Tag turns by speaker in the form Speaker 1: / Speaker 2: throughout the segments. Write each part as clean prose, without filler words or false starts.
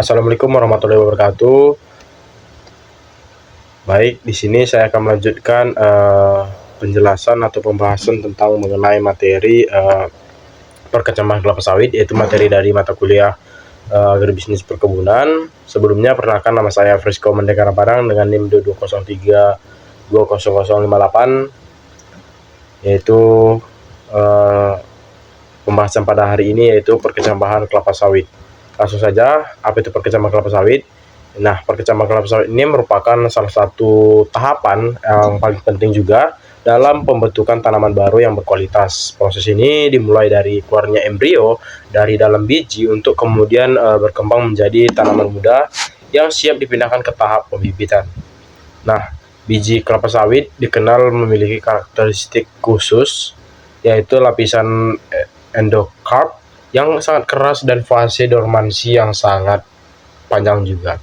Speaker 1: Assalamualaikum warahmatullahi wabarakatuh. Baik, di sini saya akan melanjutkan penjelasan atau pembahasan tentang mengenai materi perkecambahan kelapa sawit, yaitu materi dari mata kuliah agribisnis perkebunan. Sebelumnya perkenalkan, nama saya Frisco Mendekara Padang dengan NIM 203-20058, yaitu pembahasan pada hari ini yaitu perkecambahan kelapa sawit. Langsung saja, apa itu perkecambahan kelapa sawit? Nah, perkecambahan kelapa sawit ini merupakan salah satu tahapan yang paling penting juga dalam pembentukan tanaman baru yang berkualitas. Proses ini dimulai dari keluarnya embrio dari dalam biji untuk kemudian berkembang menjadi tanaman muda yang siap dipindahkan ke tahap pembibitan. Nah, biji kelapa sawit dikenal memiliki karakteristik khusus, yaitu lapisan endokarp yang sangat keras dan fase dormansi yang sangat panjang juga.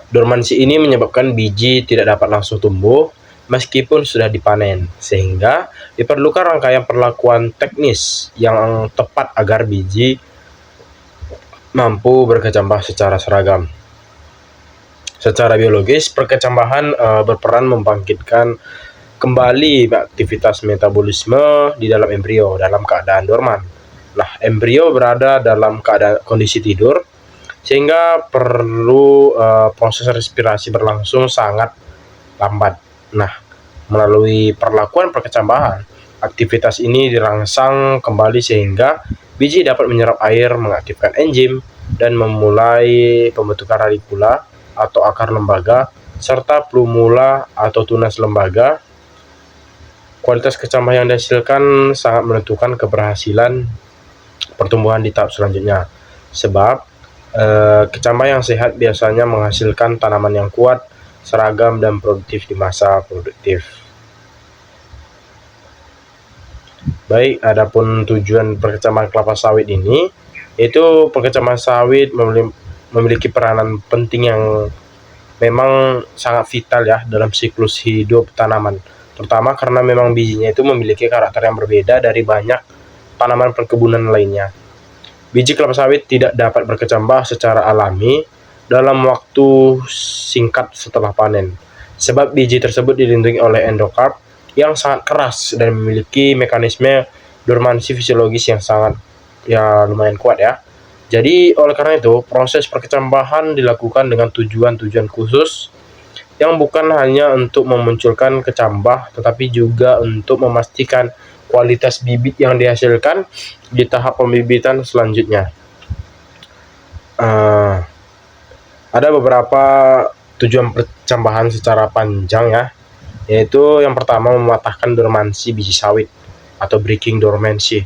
Speaker 1: Dormansi ini menyebabkan biji tidak dapat langsung tumbuh meskipun sudah dipanen, sehingga diperlukan rangkaian perlakuan teknis yang tepat agar biji mampu berkecambah secara seragam. Secara biologis, perkecambahan berperan membangkitkan kembali aktivitas metabolisme di dalam embrio dalam keadaan dorman. Nah, embrio berada dalam keadaan kondisi tidur, sehingga perlu proses respirasi berlangsung sangat lambat. Nah, melalui perlakuan perkecambahan, aktivitas ini dirangsang kembali sehingga biji dapat menyerap air, mengaktifkan enzim, dan memulai pembentukan radikula atau akar lembaga, serta plumula atau tunas lembaga. Kualitas kecambah yang dihasilkan sangat menentukan keberhasilan pertumbuhan di tahap selanjutnya. Sebab kecambah yang sehat biasanya menghasilkan tanaman yang kuat, seragam, dan produktif di masa produktif. Baik, adapun tujuan perkecambahan kelapa sawit ini, yaitu perkecambahan sawit memiliki peranan penting yang memang sangat vital ya dalam siklus hidup tanaman, terutama karena memang bijinya itu memiliki karakter yang berbeda dari banyak tanaman perkebunan lainnya. Biji kelapa sawit tidak dapat berkecambah secara alami dalam waktu singkat setelah panen, sebab biji tersebut dilindungi oleh endokarp yang sangat keras dan memiliki mekanisme dormansi fisiologis yang sangat lumayan kuat ya. Jadi oleh karena itu, proses perkecambahan dilakukan dengan tujuan-tujuan khusus yang bukan hanya untuk memunculkan kecambah, tetapi juga untuk memastikan kualitas bibit yang dihasilkan di tahap pembibitan selanjutnya. Ada beberapa tujuan perkecambahan secara panjang ya, yaitu yang pertama mematahkan dormansi biji sawit atau breaking dormancy.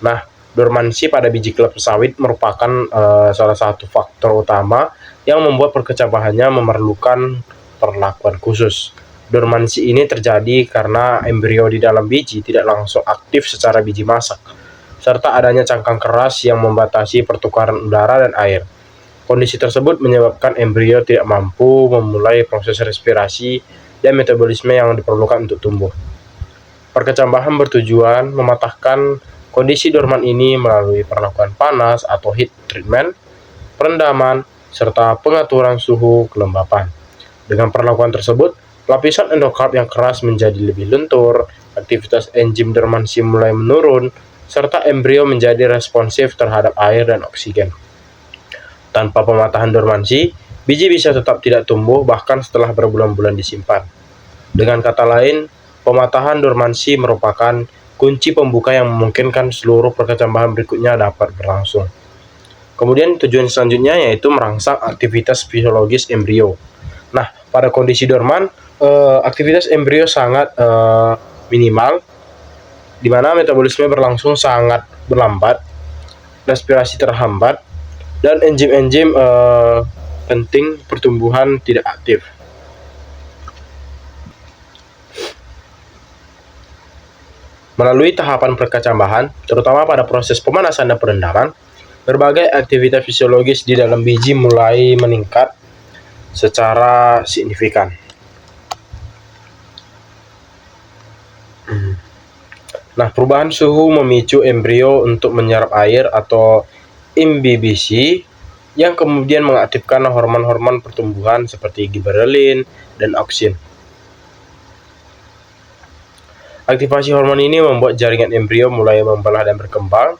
Speaker 1: Nah, dormansi pada biji kelapa sawit merupakan salah satu faktor utama yang membuat perkecambahannya memerlukan perlakuan khusus. Dormansi ini terjadi karena embrio di dalam biji tidak langsung aktif secara biji masak, serta adanya cangkang keras yang membatasi pertukaran udara dan air. Kondisi tersebut menyebabkan embrio tidak mampu memulai proses respirasi dan metabolisme yang diperlukan untuk tumbuh. Perkecambahan bertujuan mematahkan kondisi dorman ini melalui perlakuan panas atau heat treatment, perendaman, serta pengaturan suhu kelembapan. Dengan perlakuan tersebut, lapisan endokarp yang keras menjadi lebih lentur, aktivitas enzim dormansi mulai menurun, serta embrio menjadi responsif terhadap air dan oksigen. Tanpa pematahan dormansi, biji bisa tetap tidak tumbuh bahkan setelah berbulan-bulan disimpan. Dengan kata lain, pematahan dormansi merupakan kunci pembuka yang memungkinkan seluruh perkecambahan berikutnya dapat berlangsung. Kemudian tujuan selanjutnya yaitu merangsang aktivitas fisiologis embrio. Nah, pada kondisi dorman, aktivitas embrio sangat minimal, di mana metabolisme berlangsung sangat berlambat, respirasi terhambat, dan enzim-enzim penting pertumbuhan tidak aktif. Melalui tahapan perkecambahan, terutama pada proses pemanasan dan perendaman, berbagai aktivitas fisiologis di dalam biji mulai meningkat secara signifikan. Nah, perubahan suhu memicu embrio untuk menyerap air atau imbibisi yang kemudian mengaktifkan hormon-hormon pertumbuhan seperti giberelin dan auksin. Aktivasi hormon ini membuat jaringan embrio mulai membelah dan berkembang.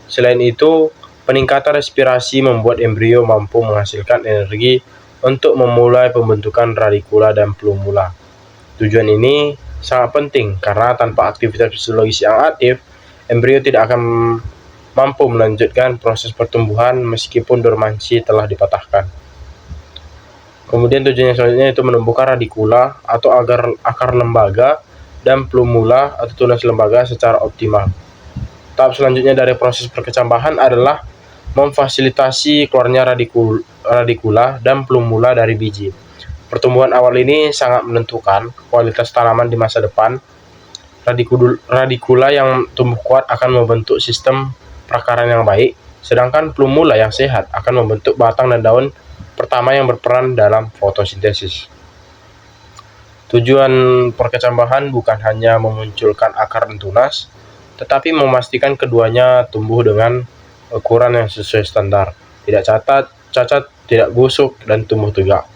Speaker 1: Selain itu, peningkatan respirasi membuat embrio mampu menghasilkan energi untuk memulai pembentukan radikula dan plumula. Tujuan ini sangat penting karena tanpa aktivitas fisiologis yang aktif, embrio tidak akan mampu melanjutkan proses pertumbuhan meskipun dormansi telah dipatahkan. Kemudian tujuan selanjutnya itu menumbuhkan radikula atau akar lembaga dan plumula atau tunas lembaga secara optimal. Tahap selanjutnya dari proses perkecambahan adalah memfasilitasi keluarnya radikula dan plumula dari biji. Pertumbuhan awal ini sangat menentukan kualitas tanaman di masa depan. Radikula yang tumbuh kuat akan membentuk sistem perakaran yang baik, sedangkan plumula yang sehat akan membentuk batang dan daun pertama yang berperan dalam fotosintesis. Tujuan perkecambahan bukan hanya memunculkan akar dan tunas, tetapi memastikan keduanya tumbuh dengan ukuran yang sesuai standar, tidak cacat, tidak busuk, dan tumbuh tegak.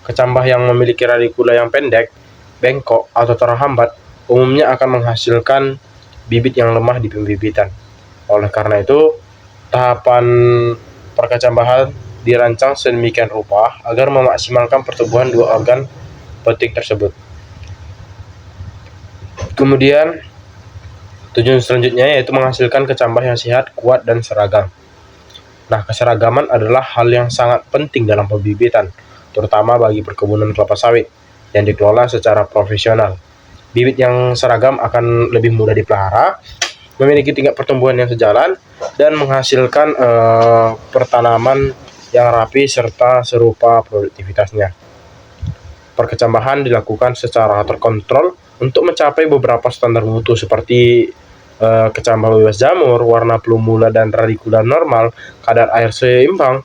Speaker 1: Kecambah yang memiliki radikula yang pendek, bengkok, atau terhambat umumnya akan menghasilkan bibit yang lemah di pembibitan. Oleh karena itu, tahapan perkecambahan dirancang sedemikian rupa agar memaksimalkan pertumbuhan dua organ penting tersebut. Kemudian, tujuan selanjutnya yaitu menghasilkan kecambah yang sehat, kuat, dan seragam. Nah, keseragaman adalah hal yang sangat penting dalam pembibitan, terutama bagi perkebunan kelapa sawit yang dikelola secara profesional. Bibit yang seragam akan lebih mudah dipelihara, memiliki tingkat pertumbuhan yang sejalan, dan menghasilkan pertanaman yang rapi serta serupa produktivitasnya. Perkecambahan dilakukan secara terkontrol untuk mencapai beberapa standar mutu seperti kecambah bebas jamur, warna plumula dan radikula normal, kadar air seimbang,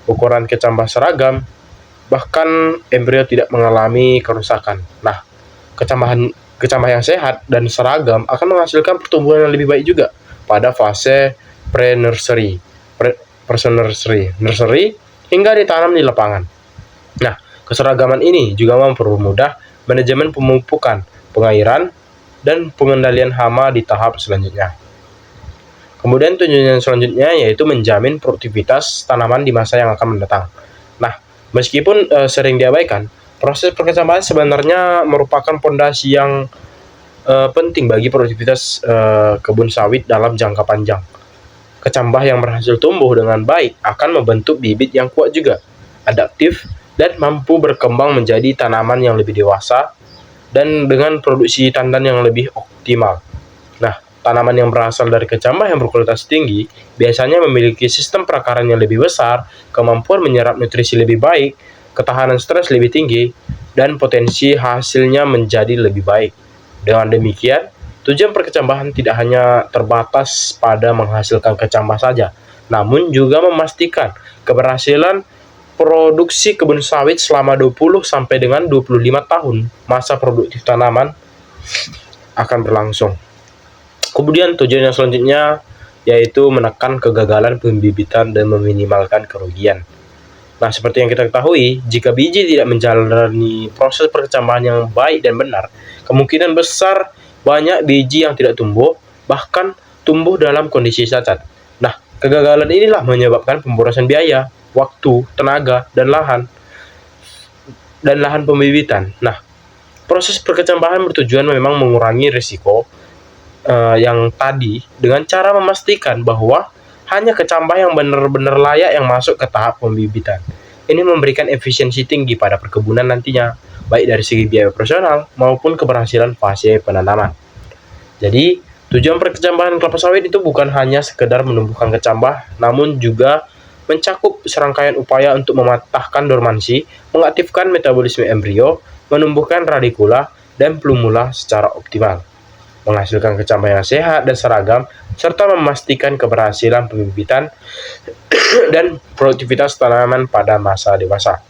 Speaker 1: ukuran kecambah seragam, bahkan embrio tidak mengalami kerusakan. Nah, kecambah yang sehat dan seragam akan menghasilkan pertumbuhan yang lebih baik juga pada fase pre-nursery hingga ditanam di lapangan. Nah, keseragaman ini juga mempermudah manajemen pemupukan, pengairan, dan pengendalian hama di tahap selanjutnya. Kemudian tujuan selanjutnya yaitu menjamin produktivitas tanaman di masa yang akan mendatang. Nah, meskipun sering diabaikan, proses perkecambahan sebenarnya merupakan fondasi yang penting bagi produktivitas kebun sawit dalam jangka panjang. Kecambah yang berhasil tumbuh dengan baik akan membentuk bibit yang kuat juga, adaptif, dan mampu berkembang menjadi tanaman yang lebih dewasa dan dengan produksi tandan yang lebih optimal. Nah, tanaman yang berasal dari kecambah yang berkualitas tinggi biasanya memiliki sistem perakaran yang lebih besar, kemampuan menyerap nutrisi lebih baik, ketahanan stres lebih tinggi, dan potensi hasilnya menjadi lebih baik. Dengan demikian, tujuan perkecambahan tidak hanya terbatas pada menghasilkan kecambah saja, namun juga memastikan keberhasilan produksi kebun sawit selama 20 sampai dengan 25 tahun masa produktif tanaman akan berlangsung. Kemudian tujuan yang selanjutnya yaitu menekan kegagalan pembibitan dan meminimalkan kerugian. Nah, seperti yang kita ketahui, jika biji tidak menjalani proses perkecambahan yang baik dan benar, kemungkinan besar banyak biji yang tidak tumbuh, bahkan tumbuh dalam kondisi cacat. Nah, kegagalan inilah menyebabkan pemborosan biaya, waktu, tenaga, dan lahan pembibitan. Nah, proses perkecambahan bertujuan memang mengurangi risiko yang tadi dengan cara memastikan bahwa hanya kecambah yang benar-benar layak yang masuk ke tahap pembibitan. Ini memberikan efisiensi tinggi pada perkebunan nantinya, baik dari segi biaya operasional maupun keberhasilan fase penanaman. Jadi, tujuan perkecambahan kelapa sawit itu bukan hanya sekedar menumbuhkan kecambah, namun juga mencakup serangkaian upaya untuk mematahkan dormansi, mengaktifkan metabolisme embrio, menumbuhkan radikula dan plumula secara optimal, menghasilkan kecambah yang sehat dan seragam, serta memastikan keberhasilan pembibitan dan produktivitas tanaman pada masa dewasa.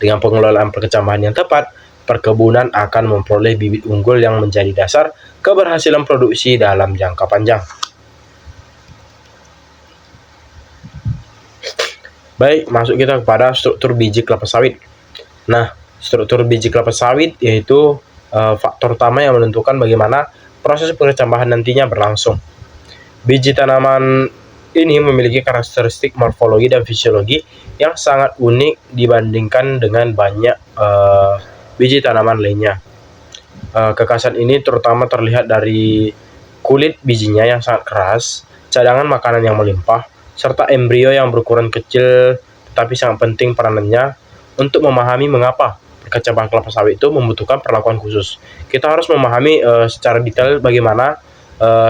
Speaker 1: Dengan pengelolaan perkecambahan yang tepat, perkebunan akan memperoleh bibit unggul yang menjadi dasar keberhasilan produksi dalam jangka panjang. Baik, masuk kita kepada struktur biji kelapa sawit. Nah, struktur biji kelapa sawit yaitu faktor utama yang menentukan bagaimana proses perkecambahan nantinya berlangsung. Biji tanaman ini memiliki karakteristik morfologi dan fisiologi yang sangat unik dibandingkan dengan banyak biji tanaman lainnya. Kekhasan ini terutama terlihat dari kulit bijinya yang sangat keras, cadangan makanan yang melimpah, serta embrio yang berukuran kecil tetapi sangat penting peranannya untuk memahami mengapa perkecambahan kelapa sawit itu membutuhkan perlakuan khusus. Kita harus memahami secara detail bagaimana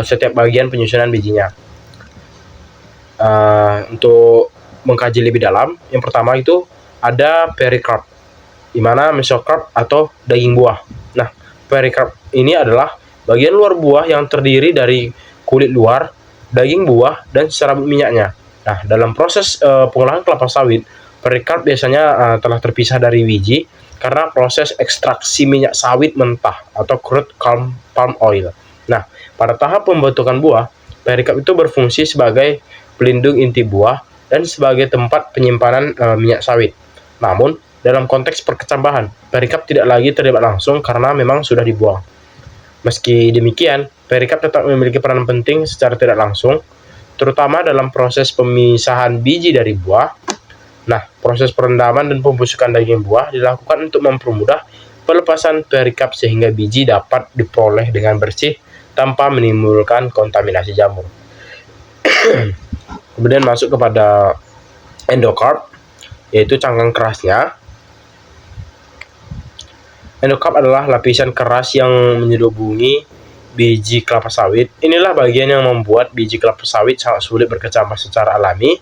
Speaker 1: setiap bagian penyusunan bijinya. Untuk mengkaji lebih dalam, yang pertama itu ada perikarp, di mana mesokarp atau daging buah. Nah, perikarp ini adalah bagian luar buah yang terdiri dari kulit luar, daging buah, dan serabut minyaknya. Nah, dalam proses pengolahan kelapa sawit, perikarp biasanya telah terpisah dari biji karena proses ekstraksi minyak sawit mentah atau crude palm oil. Nah, pada tahap pembentukan buah, perikarp itu berfungsi sebagai pelindung inti buah dan sebagai tempat penyimpanan minyak sawit. Namun, dalam konteks perkecambahan, perikarp tidak lagi terlibat langsung karena memang sudah dibuang. Meski demikian, perikarp tetap memiliki peran penting secara tidak langsung, terutama dalam proses pemisahan biji dari buah. Nah, proses perendaman dan pembusukan daging buah dilakukan untuk mempermudah pelepasan perikarp sehingga biji dapat diperoleh dengan bersih tanpa menimbulkan kontaminasi jamur. Kemudian masuk kepada endokarp, yaitu cangkang kerasnya. Endokarp adalah lapisan keras yang menyelubungi biji kelapa sawit. Inilah bagian yang membuat biji kelapa sawit sangat sulit berkecambah secara alami.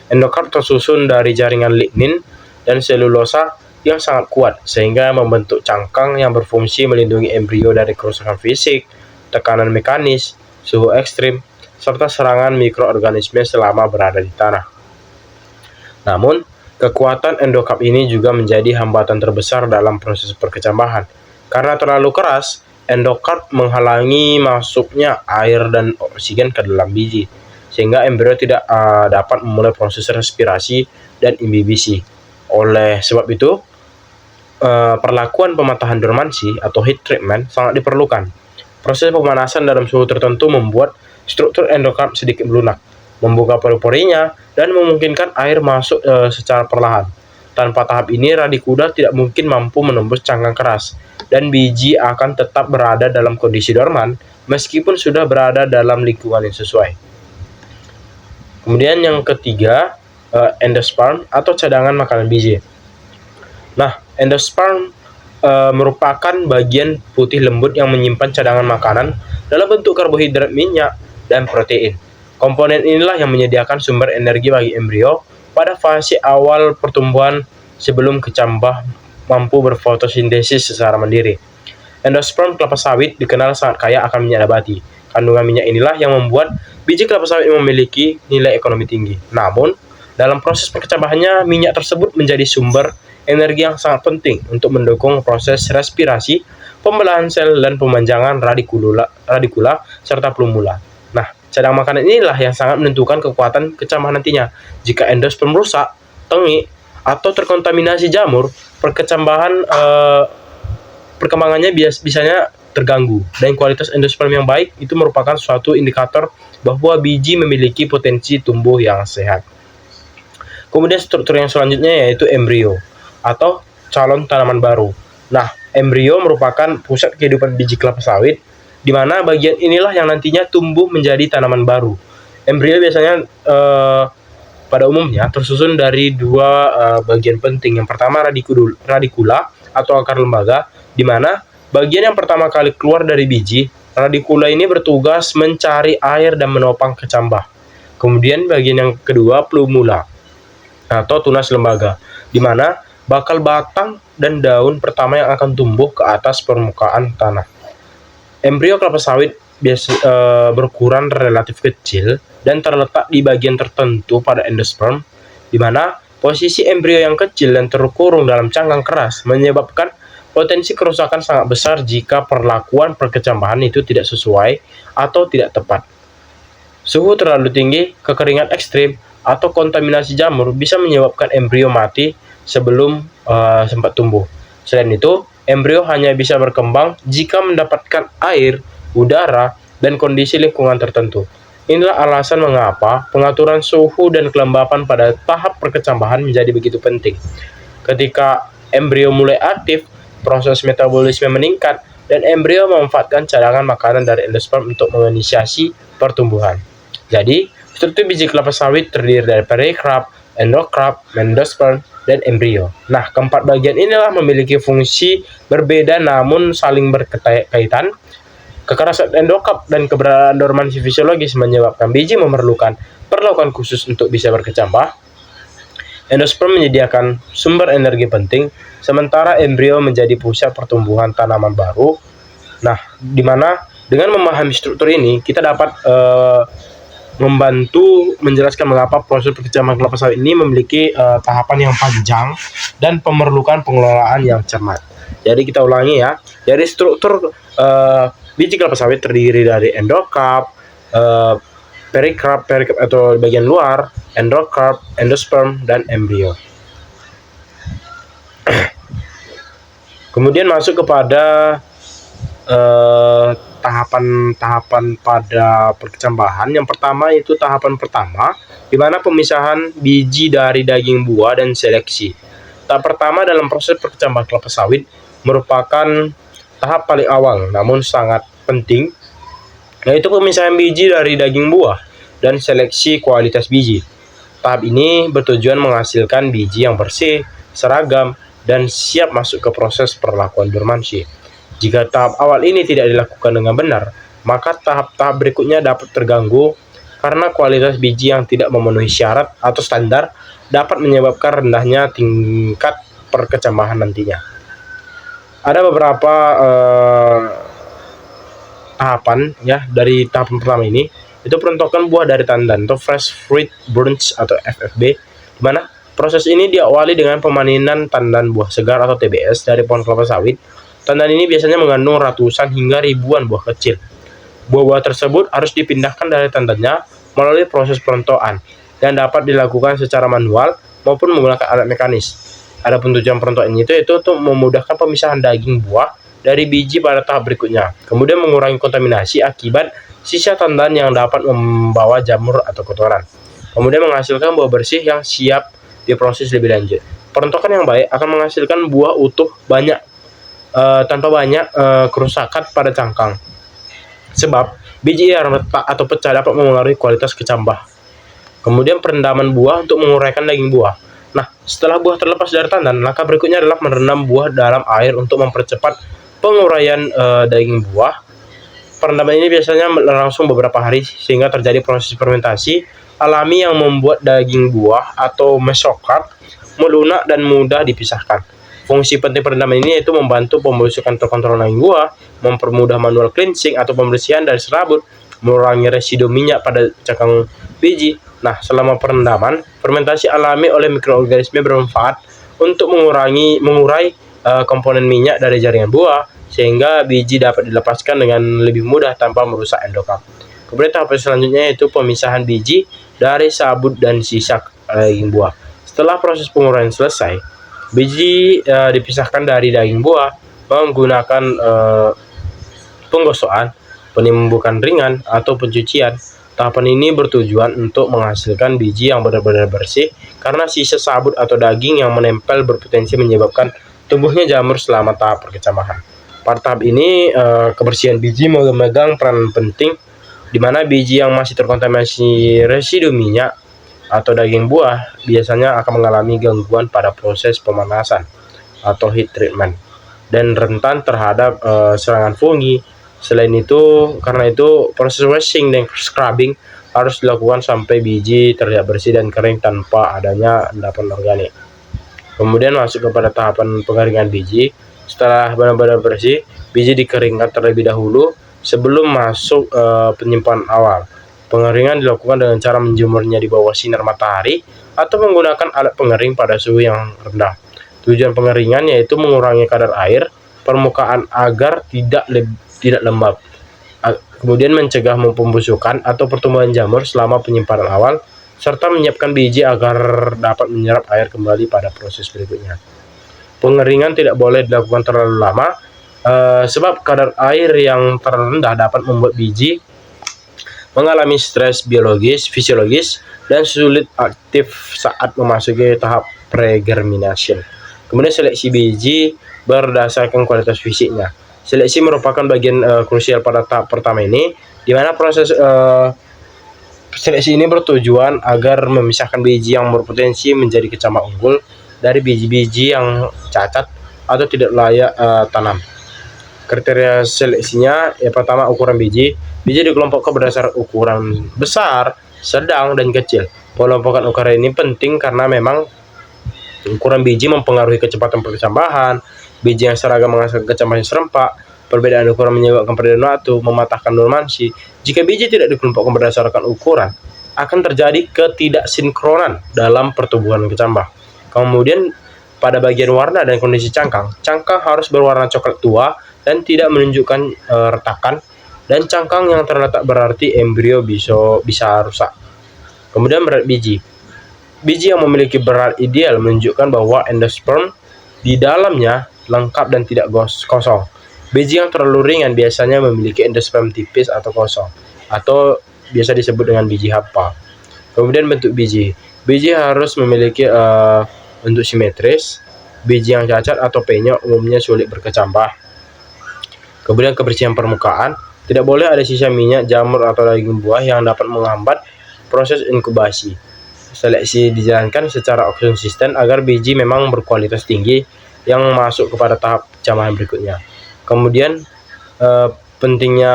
Speaker 1: Endokarp tersusun dari jaringan lignin dan selulosa yang sangat kuat, sehingga membentuk cangkang yang berfungsi melindungi embrio dari kerusakan fisik, tekanan mekanis, suhu ekstrim, serta serangan mikroorganisme selama berada di tanah. Namun, kekuatan endokarp ini juga menjadi hambatan terbesar dalam proses perkecambahan. Karena terlalu keras, endokarp menghalangi masuknya air dan oksigen ke dalam biji, sehingga embrio tidak dapat memulai proses respirasi dan imbibisi. Oleh sebab itu, perlakuan pematahan dormansi atau heat treatment sangat diperlukan. Proses pemanasan dalam suhu tertentu membuat struktur endokarp sedikit melunak, membuka pori-porinya, dan memungkinkan air masuk secara perlahan. Tanpa tahap ini, radikuda tidak mungkin mampu menembus cangkang keras, dan biji akan tetap berada dalam kondisi dorman meskipun sudah berada dalam lingkungan yang sesuai. Kemudian yang ketiga, endosperm atau cadangan makanan biji. Nah, endosperm merupakan bagian putih lembut yang menyimpan cadangan makanan dalam bentuk karbohidrat, minyak, dan protein. Komponen inilah yang menyediakan sumber energi bagi embrio pada fase awal pertumbuhan sebelum kecambah mampu berfotosintesis secara mandiri. Endosperm kelapa sawit dikenal sangat kaya akan minyak nabati. Kandungan minyak inilah yang membuat biji kelapa sawit memiliki nilai ekonomi tinggi. Namun, dalam proses perkecambahannya, minyak tersebut menjadi sumber energi yang sangat penting untuk mendukung proses respirasi, pembelahan sel, dan pemanjangan radikula serta plumula. Nah, cadangan makanan inilah yang sangat menentukan kekuatan kecambahan nantinya. Jika endosperm rusak, tengik, atau terkontaminasi jamur, perkembangannya biasanya terganggu, dan kualitas endosperm yang baik itu merupakan suatu indikator bahwa biji memiliki potensi tumbuh yang sehat. Kemudian struktur yang selanjutnya yaitu embrio atau calon tanaman baru. Nah, embrio merupakan pusat kehidupan biji kelapa sawit, di mana bagian inilah yang nantinya tumbuh menjadi tanaman baru. Embrio biasanya pada umumnya tersusun dari dua bagian penting. Yang pertama radikula atau akar lembaga, di mana bagian yang pertama kali keluar dari biji, radikula ini bertugas mencari air dan menopang kecambah. Kemudian bagian yang kedua plumula atau tunas lembaga, di mana bakal batang dan daun pertama yang akan tumbuh ke atas permukaan tanah. Embrio kelapa sawit berukuran relatif kecil dan terletak di bagian tertentu pada endosperm, di mana posisi embrio yang kecil dan terkurung dalam cangkang keras menyebabkan potensi kerusakan sangat besar jika perlakuan perkecambahan itu tidak sesuai atau tidak tepat. Suhu terlalu tinggi, kekeringan ekstrim, atau kontaminasi jamur bisa menyebabkan embrio mati sebelum sempat tumbuh. Selain itu, embrio hanya bisa berkembang jika mendapatkan air, udara, dan kondisi lingkungan tertentu. Inilah alasan mengapa pengaturan suhu dan kelembapan pada tahap perkecambahan menjadi begitu penting. Ketika embrio mulai aktif, proses metabolisme meningkat, dan embrio memanfaatkan cadangan makanan dari endosperm untuk menginisiasi pertumbuhan. Jadi, struktur biji kelapa sawit terdiri dari perikarp, endokarp, endosperm, dan embrio. Nah, keempat bagian inilah memiliki fungsi berbeda namun saling berkaitan. Kekerasan endokarp dan keberadaan dormansi fisiologis menyebabkan biji memerlukan perlakuan khusus untuk bisa berkecambah. Endosperm menyediakan sumber energi penting, sementara embrio menjadi pusat pertumbuhan tanaman baru. Nah, di mana dengan memahami struktur ini, kita dapat membantu menjelaskan mengapa proses perkecambahan kelapa sawit ini memiliki tahapan yang panjang dan memerlukan pengelolaan yang cermat. Jadi kita ulangi ya. Jadi struktur biji kelapa sawit terdiri dari endokarp, perikarp atau bagian luar, endokarp, endosperm, dan embrio. Kemudian masuk kepada tahapan-tahapan pada perkecambahan. Yang pertama itu tahapan pertama, di mana pemisahan biji dari daging buah dan seleksi. Tahap pertama dalam proses perkecambahan kelapa sawit merupakan tahap paling awal, namun sangat penting, yaitu pemisahan biji dari daging buah dan seleksi kualitas biji. Tahap ini bertujuan menghasilkan biji yang bersih, seragam, dan siap masuk ke proses perlakuan dormansi. Jika tahap awal ini tidak dilakukan dengan benar, maka tahap-tahap berikutnya dapat terganggu karena kualitas biji yang tidak memenuhi syarat atau standar dapat menyebabkan rendahnya tingkat perkecambahan nantinya. Ada beberapa tahapan ya dari tahapan pertama ini, itu perontokan buah dari tandan atau fresh fruit bunch atau FFB, di mana proses ini diawali dengan pemanenan tandan buah segar atau TBS dari pohon kelapa sawit. Tandan ini biasanya mengandung ratusan hingga ribuan buah kecil. Buah-buah tersebut harus dipindahkan dari tandannya melalui proses perontokan dan dapat dilakukan secara manual maupun menggunakan alat mekanis. Adapun tujuan perontokan itu yaitu untuk memudahkan pemisahan daging buah dari biji pada tahap berikutnya, kemudian mengurangi kontaminasi akibat sisa tandan yang dapat membawa jamur atau kotoran, kemudian menghasilkan buah bersih yang siap diproses lebih lanjut. Perontokan yang baik akan menghasilkan buah utuh banyak tanpa banyak kerusakan pada cangkang, sebab biji yang retak atau pecah dapat mempengaruhi kualitas kecambah. Kemudian perendaman buah untuk menguraikan daging buah. Nah, setelah buah terlepas dari tandan, langkah berikutnya adalah merendam buah dalam air untuk mempercepat penguraian daging buah. Perendaman ini biasanya berlangsung beberapa hari sehingga terjadi proses fermentasi alami yang membuat daging buah atau mesokarp melunak dan mudah dipisahkan. Fungsi penting perendaman ini yaitu membantu pembusukan terkontrol daging buah, mempermudah manual cleansing atau pembersihan dari serabut, mengurangi residu minyak pada cangkang biji. Nah, selama perendaman, fermentasi alami oleh mikroorganisme bermanfaat untuk mengurai komponen minyak dari jaringan buah, sehingga biji dapat dilepaskan dengan lebih mudah tanpa merusak endokarp. Kemudian tahap selanjutnya yaitu pemisahan biji dari sabut dan sisa daging buah. Setelah proses penguraian selesai, biji dipisahkan dari daging buah menggunakan penggosokan, penimbukan ringan, atau pencucian. Tahapan ini bertujuan untuk menghasilkan biji yang benar-benar bersih karena sisa sabut atau daging yang menempel berpotensi menyebabkan tumbuhnya jamur selama tahap perkecambahan. Pada tahap ini, kebersihan biji memegang peran penting, di mana biji yang masih terkontaminasi residu minyak atau daging buah biasanya akan mengalami gangguan pada proses pemanasan atau heat treatment dan rentan terhadap serangan fungi. Selain itu, karena itu proses washing dan scrubbing harus dilakukan sampai biji terlihat bersih dan kering tanpa adanya endapan organik. Kemudian masuk kepada tahapan pengeringan biji. Setelah benar-benar bersih, biji dikeringkan terlebih dahulu sebelum masuk penyimpanan awal. Pengeringan dilakukan dengan cara menjemurnya di bawah sinar matahari atau menggunakan alat pengering pada suhu yang rendah. Tujuan pengeringan yaitu mengurangi kadar air permukaan agar tidak lembab. Kemudian mencegah pembusukan atau pertumbuhan jamur selama penyimpanan awal, serta menyiapkan biji agar dapat menyerap air kembali pada proses berikutnya. Pengeringan tidak boleh dilakukan terlalu lama, sebab kadar air yang terlalu rendah dapat membuat biji mengalami stres fisiologis, dan sulit aktif saat memasuki tahap pregermination. Kemudian seleksi biji berdasarkan kualitas fisiknya. Seleksi merupakan bagian krusial pada tahap pertama ini, di mana proses seleksi ini bertujuan agar memisahkan biji yang berpotensi menjadi kecambah unggul dari biji-biji yang cacat atau tidak layak tanam. Kriteria seleksinya, yang pertama ukuran biji. Biji dikelompokkan berdasar ukuran besar, sedang, dan kecil. Pengelompokan ukuran ini penting karena memang ukuran biji mempengaruhi kecepatan perkecambahan. Biji yang seragam menghasilkan kecambahan serempak. Perbedaan ukuran menyebabkan perbedaan waktu, mematahkan dormansi. Jika biji tidak dikelompokkan berdasarkan ukuran, akan terjadi ketidaksinkronan dalam pertumbuhan kecambah. Kemudian pada bagian warna dan kondisi cangkang harus berwarna coklat tua dan tidak menunjukkan retakan, dan cangkang yang terletak berarti embrio bisa rusak. Kemudian berat biji. Biji yang memiliki berat ideal menunjukkan bahwa endosperm di dalamnya lengkap dan tidak kosong. Biji yang terlalu ringan biasanya memiliki endosperm tipis atau kosong, atau biasa disebut dengan biji hampa. Kemudian bentuk biji. Biji harus memiliki bentuk simetris. Biji yang cacat atau penyok umumnya sulit berkecambah. Kemudian kebersihan permukaan. Tidak boleh ada sisa minyak, jamur, atau daging buah yang dapat menghambat proses inkubasi. Seleksi dijalankan secara konsisten agar biji memang berkualitas tinggi yang masuk kepada tahap pencambahan berikutnya. Kemudian pentingnya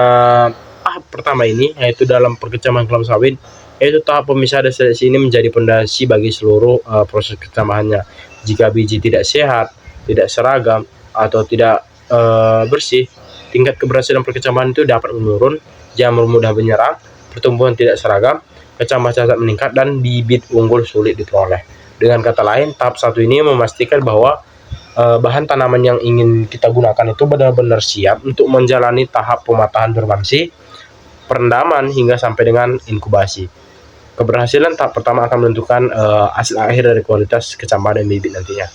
Speaker 1: tahap pertama ini, yaitu dalam perkecambahan kelapa sawit, yaitu tahap pemisah dan seleksi ini menjadi pondasi bagi seluruh proses kecambahannya. Jika biji tidak sehat, tidak seragam, atau tidak bersih, tingkat keberhasilan perkecambahan itu dapat menurun, jamur mudah menyerang, pertumbuhan tidak seragam, kecambah cacat meningkat, dan bibit unggul sulit diperoleh. Dengan kata lain, tahap 1 ini memastikan bahwa bahan tanaman yang ingin kita gunakan itu benar-benar siap untuk menjalani tahap pematahan dormansi, perendaman, hingga sampai dengan inkubasi. Keberhasilan tahap pertama akan menentukan hasil akhir dari kualitas kecambah dan bibit nantinya.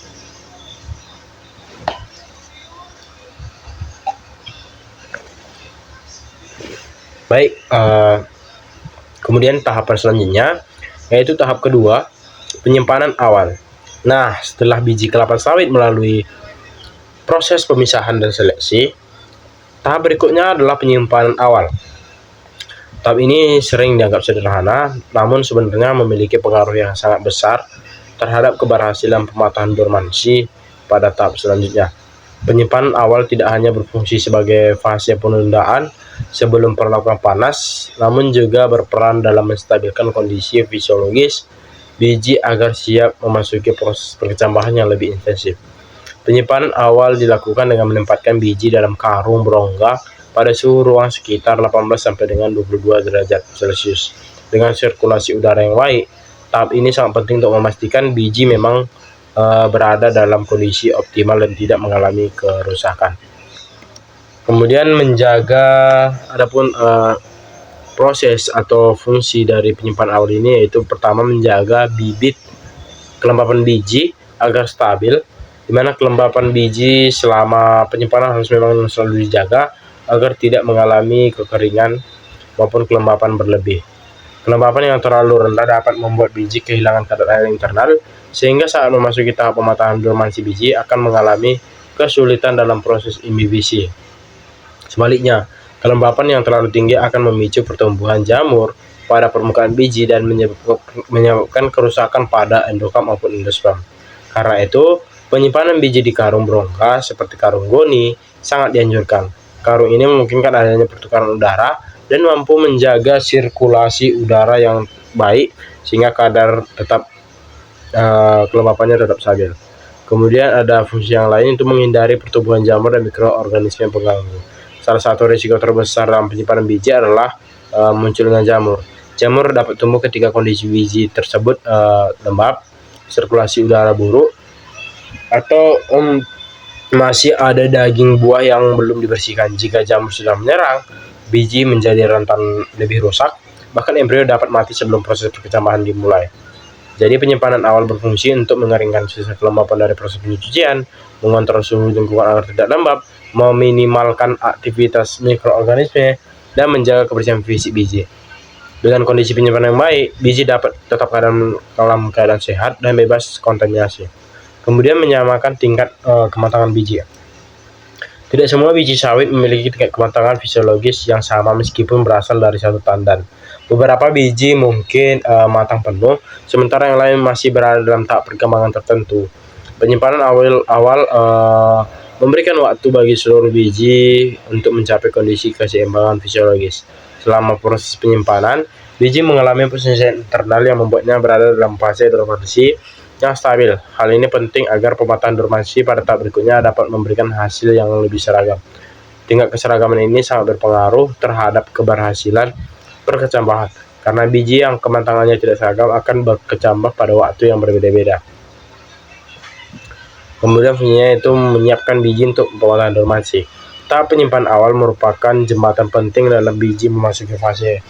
Speaker 1: Baik, kemudian tahapan selanjutnya, yaitu tahap kedua, penyimpanan awal. Nah, setelah biji kelapa sawit melalui proses pemisahan dan seleksi, tahap berikutnya adalah penyimpanan awal. Tahap ini sering dianggap sederhana, namun sebenarnya memiliki pengaruh yang sangat besar terhadap keberhasilan pematahan dormansi pada tahap selanjutnya. Penyimpanan awal tidak hanya berfungsi sebagai fase penundaan sebelum perlakuan panas, namun juga berperan dalam menstabilkan kondisi fisiologis biji agar siap memasuki proses perkecambahan yang lebih intensif. Penyimpanan awal dilakukan dengan menempatkan biji dalam karung berongga pada suhu ruang sekitar 18 sampai dengan 22 derajat Celcius dengan sirkulasi udara yang baik. Tahap ini sangat penting untuk memastikan biji memang berada dalam kondisi optimal dan tidak mengalami kerusakan. Kemudian adapun proses atau fungsi dari penyimpanan awal ini, yaitu pertama menjaga kelembapan biji agar stabil, di mana kelembapan biji selama penyimpanan harus memang selalu dijaga agar tidak mengalami kekeringan maupun kelembapan berlebih. Kelembapan yang terlalu rendah dapat membuat biji kehilangan kadar air internal, sehingga saat memasuki tahap pematahan dormansi biji akan mengalami kesulitan dalam proses imbibisi. Sebaliknya, kelembapan yang terlalu tinggi akan memicu pertumbuhan jamur pada permukaan biji dan menyebabkan kerusakan pada endokam maupun endosperm. Karena itu, penyimpanan biji di karung berongga seperti karung goni sangat dianjurkan. Karung ini memungkinkan adanya pertukaran udara dan mampu menjaga sirkulasi udara yang baik sehingga kadar kelembapannya tetap stabil. Kemudian ada fungsi yang lain untuk menghindari pertumbuhan jamur dan mikroorganisme yang pengganggu. Salah satu risiko terbesar dalam penyimpanan biji adalah munculnya jamur. Jamur dapat tumbuh ketika kondisi biji tersebut lembab, sirkulasi udara buruk, atau masih ada daging buah yang belum dibersihkan. Jika jamur sudah menyerang, biji menjadi rentan lebih rusak, bahkan embrio dapat mati sebelum proses perkecambahan dimulai. Jadi penyimpanan awal berfungsi untuk mengeringkan sisa kelembapan dari proses pencucian, mengontrol suhu lingkungan agar tidak lembab, meminimalkan aktivitas mikroorganisme, dan menjaga kebersihan fisik biji. Dengan kondisi penyimpanan yang baik, biji dapat tetap dalam keadaan sehat dan bebas kontaminasi. Kemudian menyamakan tingkat kematangan biji. Tidak semua biji sawit memiliki tingkat kematangan fisiologis yang sama meskipun berasal dari satu tandan. Beberapa biji mungkin matang penuh, sementara yang lain masih berada dalam tahap perkembangan tertentu. Penyimpanan awal memberikan waktu bagi seluruh biji untuk mencapai kondisi keseimbangan fisiologis. Selama proses penyimpanan, biji mengalami penyesuaian internal yang membuatnya berada dalam fase dormansi yang stabil. Hal ini penting agar pematahan dormansi pada tahap berikutnya dapat memberikan hasil yang lebih seragam. Tingkat keseragaman ini sangat berpengaruh terhadap keberhasilan perkecambahan, karena biji yang kematangannya tidak seragam akan berkecambah pada waktu yang berbeda-beda. Kemudian fungsinya itu menyiapkan biji untuk pematahan dormansi. Tahap penyimpanan awal merupakan jembatan penting dalam biji memasuki fase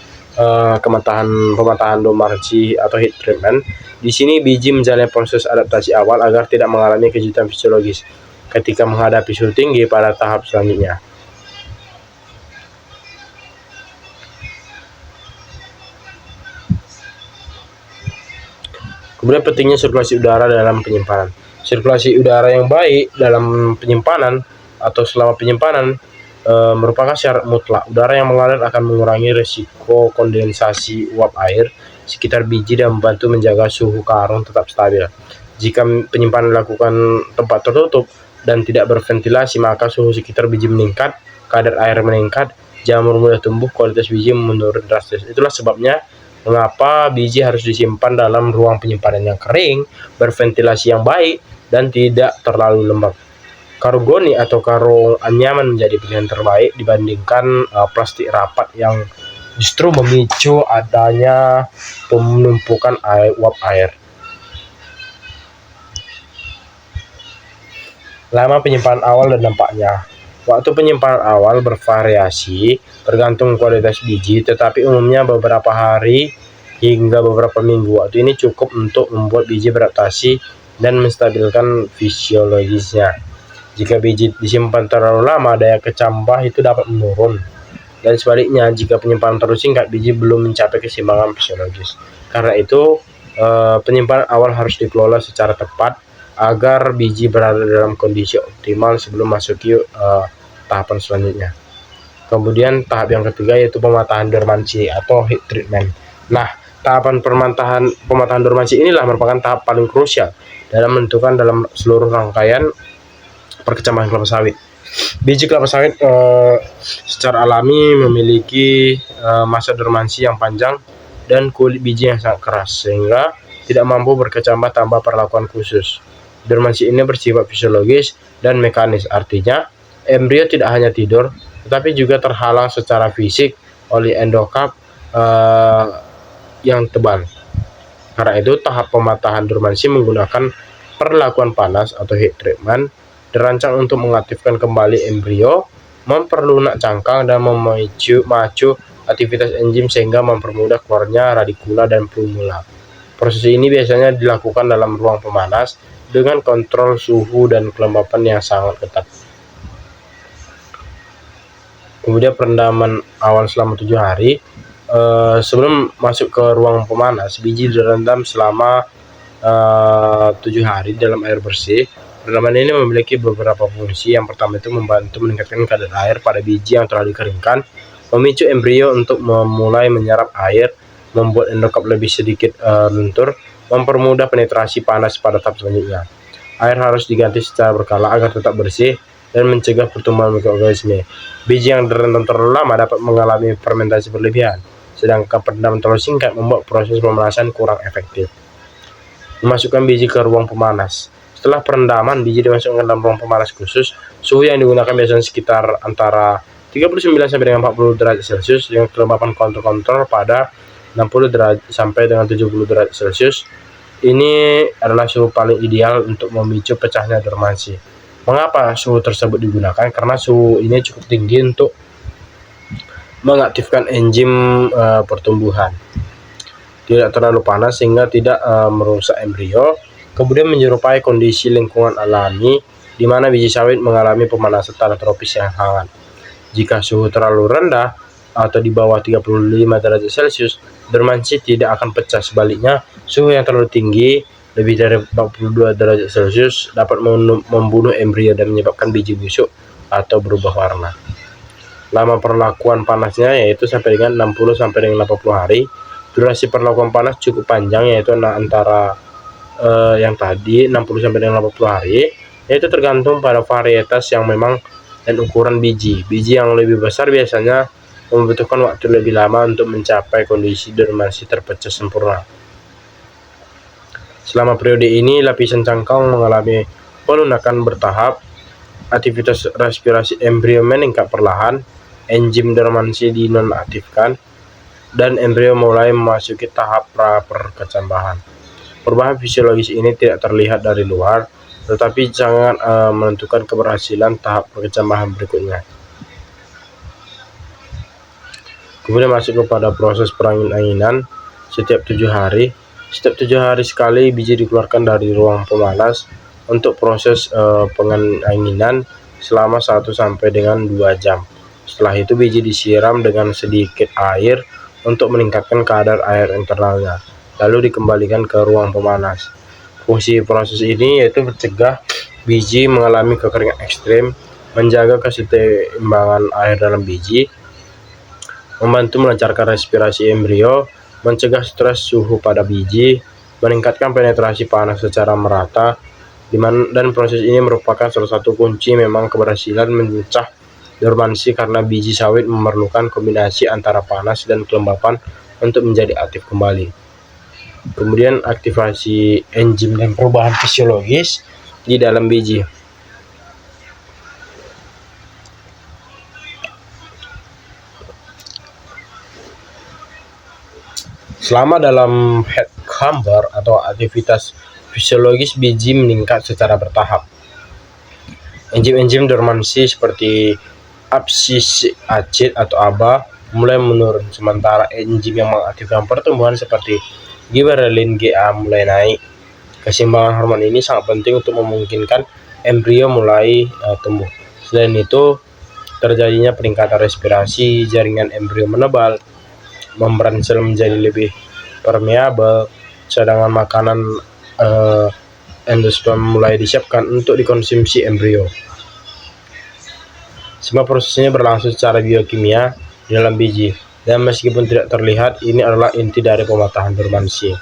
Speaker 1: pematahan dormansi atau heat treatment. Di sini biji menjalani proses adaptasi awal agar tidak mengalami kejutan fisiologis ketika menghadapi suhu tinggi pada tahap selanjutnya. Kemudian pentingnya sirkulasi udara dalam penyimpanan. Sirkulasi udara yang baik dalam penyimpanan atau selama penyimpanan merupakan syarat mutlak. Udara yang mengalir akan mengurangi risiko kondensasi uap air sekitar biji dan membantu menjaga suhu karung tetap stabil. Jika penyimpanan dilakukan tempat tertutup dan tidak berventilasi, maka suhu sekitar biji meningkat, kadar air meningkat, jamur mudah tumbuh, kualitas biji menurun drastis. Itulah sebabnya mengapa biji harus disimpan dalam ruang penyimpanan yang kering, berventilasi yang baik, dan tidak terlalu lembab. Karung goni atau karung anyaman menjadi pilihan terbaik dibandingkan plastik rapat yang justru memicu adanya penumpukan uap air. Lama penyimpanan awal dan dampaknya. Waktu penyimpanan awal bervariasi tergantung kualitas biji, tetapi umumnya beberapa hari hingga beberapa minggu. Waktu ini cukup untuk membuat biji beradaptasi dan menstabilkan fisiologisnya. Jika biji disimpan terlalu lama, daya kecambah itu dapat menurun. Dan sebaliknya, jika penyimpanan terlalu singkat, biji belum mencapai keseimbangan fisiologis. Karena itu, penyimpanan awal harus dikelola secara tepat agar biji berada dalam kondisi optimal sebelum masuki tahapan selanjutnya. Kemudian tahap yang ketiga yaitu pematahan dormansi atau heat treatment. Nah, tahapan pematahan dormansi inilah merupakan tahap paling krusial dalam menentukan dalam seluruh rangkaian perkecambahan kelapa sawit. Biji kelapa sawit secara alami memiliki masa dormansi yang panjang dan kulit biji yang sangat keras sehingga tidak mampu berkecambah tanpa perlakuan khusus. Dormansi ini bersifat fisiologis dan mekanis, artinya embrio tidak hanya tidur, tetapi juga terhalang secara fisik oleh endokap yang tebal. Karena itu, tahap pematahan dormansi menggunakan perlakuan panas atau heat treatment dirancang untuk mengaktifkan kembali embrio, memperlunak cangkang, dan memacu aktivitas enzim sehingga mempermudah keluarnya radikula dan plumula. Proses ini biasanya dilakukan dalam ruang pemanas dengan kontrol suhu dan kelembapan yang sangat ketat. Kemudian perendaman awal selama 7 hari. Sebelum masuk ke ruang pemanas, biji direndam selama 7 hari dalam air bersih. Perendaman ini memiliki beberapa fungsi. Yang pertama itu membantu meningkatkan kadar air pada biji yang telah dikeringkan, memicu embrio untuk memulai menyerap air, membuat endokap lebih sedikit luntur, mempermudah penetrasi panas pada tahap selanjutnya. Air harus diganti secara berkala agar tetap bersih dan mencegah pertumbuhan mikroorganisme. Biji yang direndam terlalu lama dapat mengalami fermentasi berlebihan, sedangkan perendaman terlalu singkat membuat proses pemanasan kurang efektif. Memasukkan biji ke ruang pemanas. Setelah perendaman, biji dimasukkan dalam ruang pemanas khusus. Suhu yang digunakan biasanya sekitar antara 39 sampai dengan 40 derajat Celcius dengan kelembapan kontrol pada 60 derajat sampai dengan 70 derajat Celcius. Ini adalah suhu paling ideal untuk memicu pecahnya dormansi. Mengapa suhu tersebut digunakan? Karena suhu ini cukup tinggi untuk mengaktifkan enzim pertumbuhan. Tidak terlalu panas sehingga tidak merusak embrio, kemudian menyerupai kondisi lingkungan alami di mana biji sawit mengalami pemanasan tanah tropis yang hangat. Jika suhu terlalu rendah atau di bawah 35 derajat Celcius, dormansi tidak akan pecah. Sebaliknya, suhu yang terlalu tinggi, lebih dari 42 derajat Celcius, dapat membunuh embrio dan menyebabkan biji busuk atau berubah warna. Lama perlakuan panasnya yaitu sampai dengan 60 sampai dengan 80 hari. Durasi perlakuan panas cukup panjang, yaitu antara yang tadi 60 sampai dengan 80 hari, yaitu tergantung pada varietas yang memang dan ukuran biji. Biji yang lebih besar biasanya membutuhkan waktu lebih lama untuk mencapai kondisi dormansi terpecah sempurna. Selama periode ini, lapisan cangkang mengalami pelunakan bertahap, aktivitas respirasi embrio meningkat perlahan, enzim dormansi dinonaktifkan, dan embrio mulai memasuki tahap pra-perkecambahan. Perubahan fisiologis ini tidak terlihat dari luar, tetapi sangat menentukan keberhasilan tahap perkecambahan berikutnya. Kemudian masuk kepada proses perangin-anginan setiap 7 hari. Setiap 7 hari sekali biji dikeluarkan dari ruang pemanas untuk proses penganginan selama 1 sampai dengan 2 jam. Setelah itu biji disiram dengan sedikit air untuk meningkatkan kadar air internalnya, lalu dikembalikan ke ruang pemanas. Fungsi proses ini yaitu mencegah biji mengalami kekeringan ekstrim, menjaga keseimbangan air dalam biji, membantu melancarkan respirasi embrio, mencegah stres suhu pada biji, meningkatkan penetrasi panas secara merata, dan proses ini merupakan salah satu kunci memang keberhasilan memecah dormansi karena biji sawit memerlukan kombinasi antara panas dan kelembapan untuk menjadi aktif kembali. Kemudian aktivasi enzim dan perubahan fisiologis di dalam biji. Selama dalam head chamber atau aktivitas fisiologis biji meningkat secara bertahap. Enzim-enzim dormansi seperti abscisic acid atau ABA mulai menurun, sementara enzim yang mengaktifkan pertumbuhan seperti gibberellin GA mulai naik. Keseimbangan hormon ini sangat penting untuk memungkinkan embrio mulai tumbuh. Selain itu, terjadinya peningkatan respirasi, jaringan embrio menebal, membran sel menjadi lebih permeabel, cadangan makanan endosperm mulai disiapkan untuk dikonsumsi embrio. Semua prosesnya berlangsung secara biokimia di dalam biji, dan meskipun tidak terlihat, ini adalah inti dari pematahan dormansi.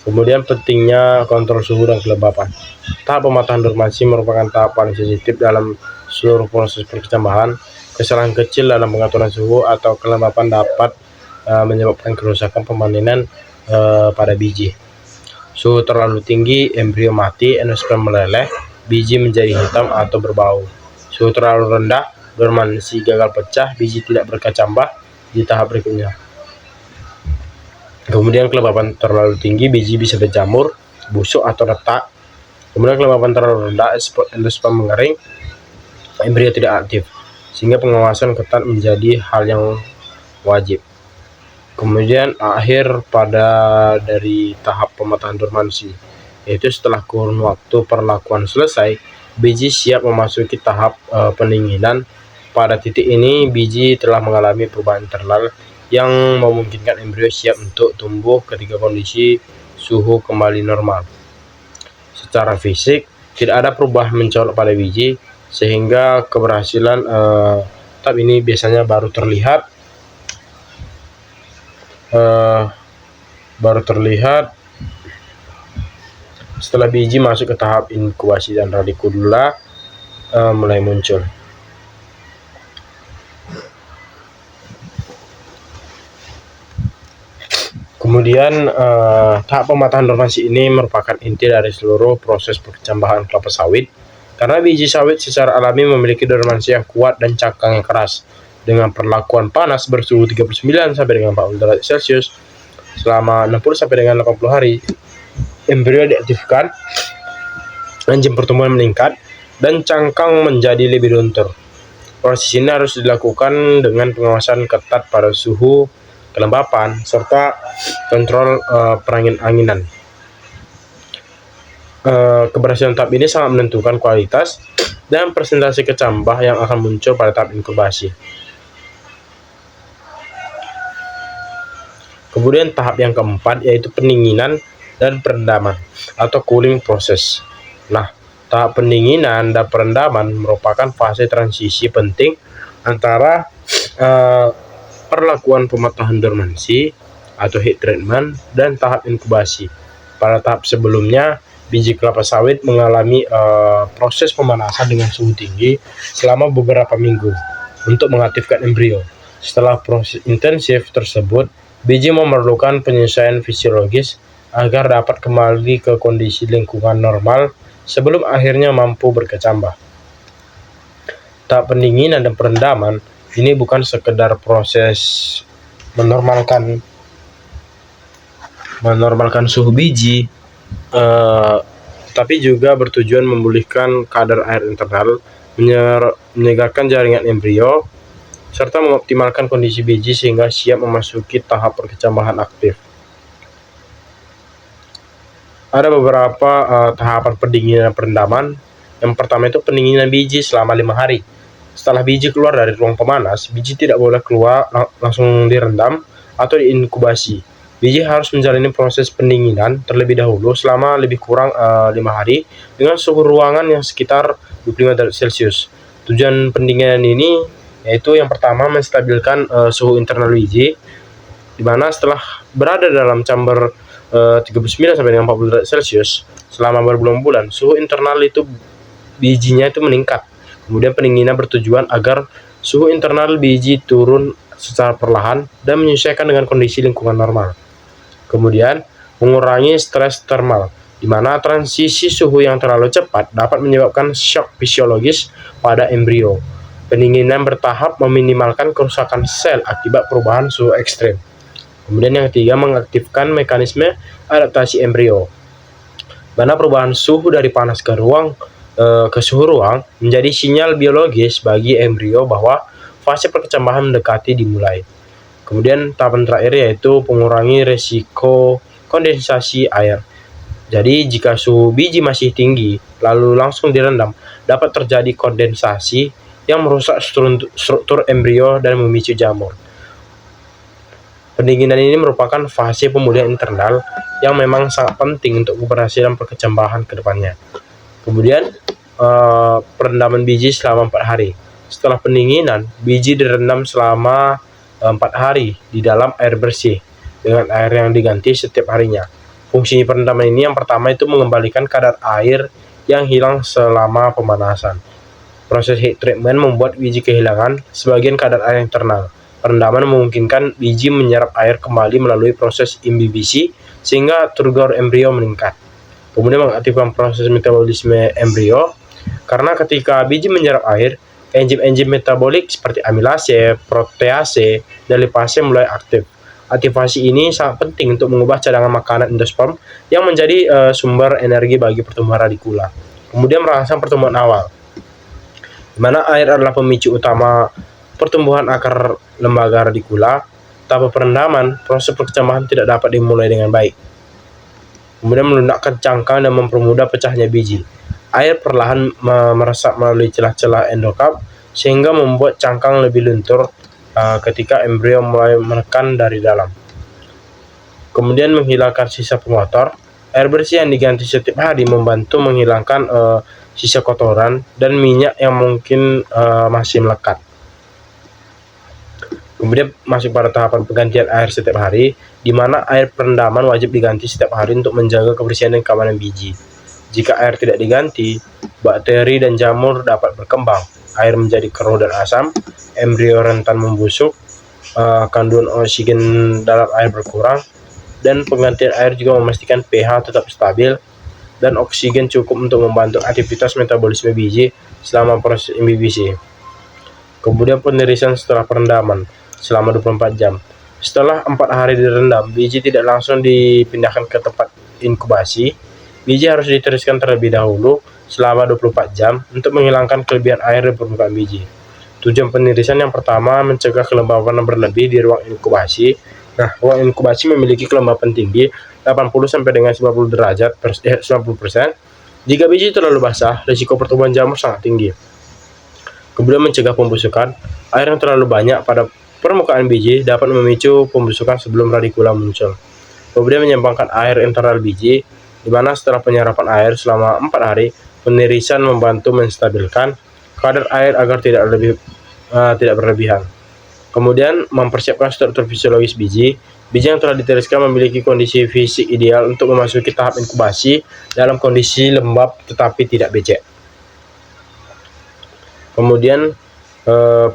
Speaker 1: Kemudian pentingnya kontrol suhu dan kelembapan. Tahap pematahan dormansi merupakan tahap paling sensitif dalam seluruh proses perkecambahan. Kesalahan kecil dalam pengaturan suhu atau kelembapan dapat menyebabkan kerusakan pemanenan pada biji. Suhu terlalu tinggi, embrio mati, endosperm meleleh, biji menjadi hitam atau berbau. Suhu terlalu rendah, dormansi gagal pecah, biji tidak berkecambah di tahap berikutnya. Kemudian kelembapan terlalu tinggi, biji bisa berjamur, busuk atau retak. Kemudian kelembapan terlalu rendah, endosperm mengering, embrio tidak aktif, sehingga pengawasan ketat menjadi hal yang wajib. Kemudian akhir dari tahap pematahan dormansi, yaitu setelah kurun waktu perlakuan selesai, biji siap memasuki tahap pendinginan. Pada titik ini, biji telah mengalami perubahan internal yang memungkinkan embrio siap untuk tumbuh ketika kondisi suhu kembali normal. Secara fisik, tidak ada perubahan mencolok pada biji, sehingga keberhasilan tahap ini biasanya baru terlihat setelah biji masuk ke tahap inkubasi dan radikula mulai muncul. Kemudian tahap pematahan dormansi ini merupakan inti dari seluruh proses perkecambahan kelapa sawit, karena biji sawit secara alami memiliki dormansi yang kuat dan cangkang yang keras. Dengan perlakuan panas bersuhu 39 sampai dengan 40 derajat Celcius selama 60 sampai dengan 80 hari, embrio diaktifkan, enzim pertumbuhan meningkat, dan cangkang menjadi lebih luntur. Proses ini harus dilakukan dengan pengawasan ketat pada suhu, kelembapan, serta kontrol perangin-anginan. Keberhasilan tahap ini sangat menentukan kualitas dan presentasi kecambah yang akan muncul pada tahap inkubasi. Kemudian tahap yang keempat yaitu pendinginan dan perendaman atau cooling process. Nah, tahap pendinginan dan perendaman merupakan fase transisi penting antara perlakuan pematahan dormansi atau heat treatment dan tahap inkubasi. Pada tahap sebelumnya, biji kelapa sawit mengalami proses pemanasan dengan suhu tinggi selama beberapa minggu untuk mengaktifkan embrio. Setelah proses intensif tersebut, biji memerlukan penyesuaian fisiologis agar dapat kembali ke kondisi lingkungan normal sebelum akhirnya mampu berkecambah. Tahap pendinginan dan perendaman ini bukan sekedar proses menormalkan suhu biji, tapi juga bertujuan memulihkan kadar air internal, menyegarkan jaringan embrio, serta mengoptimalkan kondisi biji sehingga siap memasuki tahap perkecambahan aktif. Ada beberapa tahapan pendinginan dan perendaman. Yang pertama itu pendinginan biji selama 5 hari. Setelah biji keluar dari ruang pemanas, biji tidak boleh keluar langsung direndam atau diinkubasi. Biji harus menjalani proses pendinginan terlebih dahulu selama lebih kurang 5 hari dengan suhu ruangan yang sekitar 25 derajat Celcius. Tujuan pendinginan ini yaitu yang pertama menstabilkan suhu internal biji, di mana setelah berada dalam chamber 39 sampai dengan 40 derajat Celcius selama berbulan-bulan, suhu internal itu bijinya itu meningkat. Kemudian pendinginan bertujuan agar suhu internal biji turun secara perlahan dan menyesuaikan dengan kondisi lingkungan normal. Kemudian mengurangi stres termal, di mana transisi suhu yang terlalu cepat dapat menyebabkan shock fisiologis pada embrio. Pendinginan bertahap meminimalkan kerusakan sel akibat perubahan suhu ekstrem. Kemudian yang ketiga, mengaktifkan mekanisme adaptasi embrio, mana perubahan suhu dari panas ke suhu ruang menjadi sinyal biologis bagi embrio bahwa fase perkecambahan mendekati dimulai. Kemudian tahapan terakhir yaitu mengurangi resiko kondensasi air. Jadi jika suhu biji masih tinggi lalu langsung direndam, dapat terjadi kondensasi yang merusak struktur embrio dan memicu jamur. Pendinginan ini merupakan fase pemulihan internal yang memang sangat penting untuk keberhasilan perkecambahan ke depannya. Kemudian perendaman biji selama 4 hari. Setelah pendinginan, biji direndam selama 4 hari di dalam air bersih dengan air yang diganti setiap harinya. Fungsi perendaman ini yang pertama itu mengembalikan kadar air yang hilang selama pemanasan. Proses heat treatment membuat biji kehilangan sebagian kadar air internal. Perendaman memungkinkan biji menyerap air kembali melalui proses imbibisi sehingga turgor embrio meningkat. Kemudian mengaktifkan proses metabolisme embrio, karena ketika biji menyerap air, enzim-enzim metabolik seperti amilase, protease, dan lipase mulai aktif. Aktivasi ini sangat penting untuk mengubah cadangan makanan endosperm yang menjadi sumber energi bagi pertumbuhan radikula. Kemudian merangsang pertumbuhan awal, di mana air adalah pemicu utama pertumbuhan akar lembaga radikula. Tanpa perendaman, proses perkecambahan tidak dapat dimulai dengan baik. Kemudian melunakkan cangkang dan mempermudah pecahnya biji. Air perlahan meresap melalui celah-celah endokap sehingga membuat cangkang lebih lentur ketika embrio mulai menekan dari dalam. Kemudian menghilangkan sisa pengotor. Air bersih yang diganti setiap hari membantu menghilangkan sisa kotoran dan minyak yang mungkin masih melekat. Kemudian masuk pada tahapan penggantian air setiap hari, di mana air perendaman wajib diganti setiap hari untuk menjaga kebersihan dan keamanan biji. Jika air tidak diganti, bakteri dan jamur dapat berkembang, air menjadi keruh dan asam, embrio rentan membusuk, kandungan oksigen dalam air berkurang, dan penggantian air juga memastikan pH tetap stabil dan oksigen cukup untuk membantu aktivitas metabolisme biji selama proses imbibisi. Kemudian penirisan setelah perendaman selama 24 jam. Setelah 4 hari direndam, biji tidak langsung dipindahkan ke tempat inkubasi. Biji harus ditiriskan terlebih dahulu selama 24 jam untuk menghilangkan kelebihan air di permukaan biji. Tujuan penirisan yang pertama mencegah kelembapan berlebih di ruang inkubasi. Nah, ruang inkubasi memiliki kelembapan tinggi 80 sampai dengan 90 derajat 90%. Jika biji terlalu basah, risiko pertumbuhan jamur sangat tinggi. Kemudian mencegah pembusukan. Air yang terlalu banyak pada permukaan biji dapat memicu pembusukan sebelum radikula muncul. Kemudian menyeimbangkan air internal biji, di mana setelah penyerapan air selama 4 hari, penirisan membantu menstabilkan kadar air agar tidak berlebihan. Kemudian mempersiapkan struktur fisiologis biji. Biji yang telah ditiriskan memiliki kondisi fisik ideal untuk memasuki tahap inkubasi dalam kondisi lembab tetapi tidak becek. Kemudian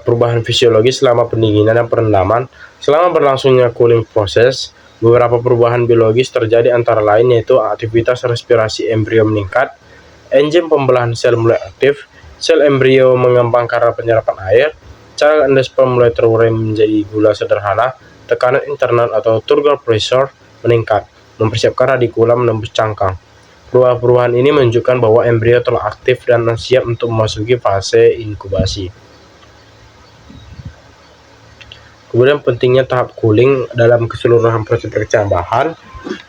Speaker 1: perubahan fisiologis selama pendinginan dan perendaman. Selama berlangsungnya cooling proses, beberapa perubahan biologis terjadi antara lain yaitu aktivitas respirasi embrio meningkat, enzim pembelahan sel mulai aktif, sel embrio mengembang karena penyerapan air, cairan endosperm mulai terurai menjadi gula sederhana, tekanan internal atau turgor pressure meningkat, mempersiapkan radikula menembus cangkang. Perubahan ini menunjukkan bahwa embrio telah aktif dan siap untuk memasuki fase inkubasi. Kemudian pentingnya tahap cooling dalam keseluruhan proses perkecambahan,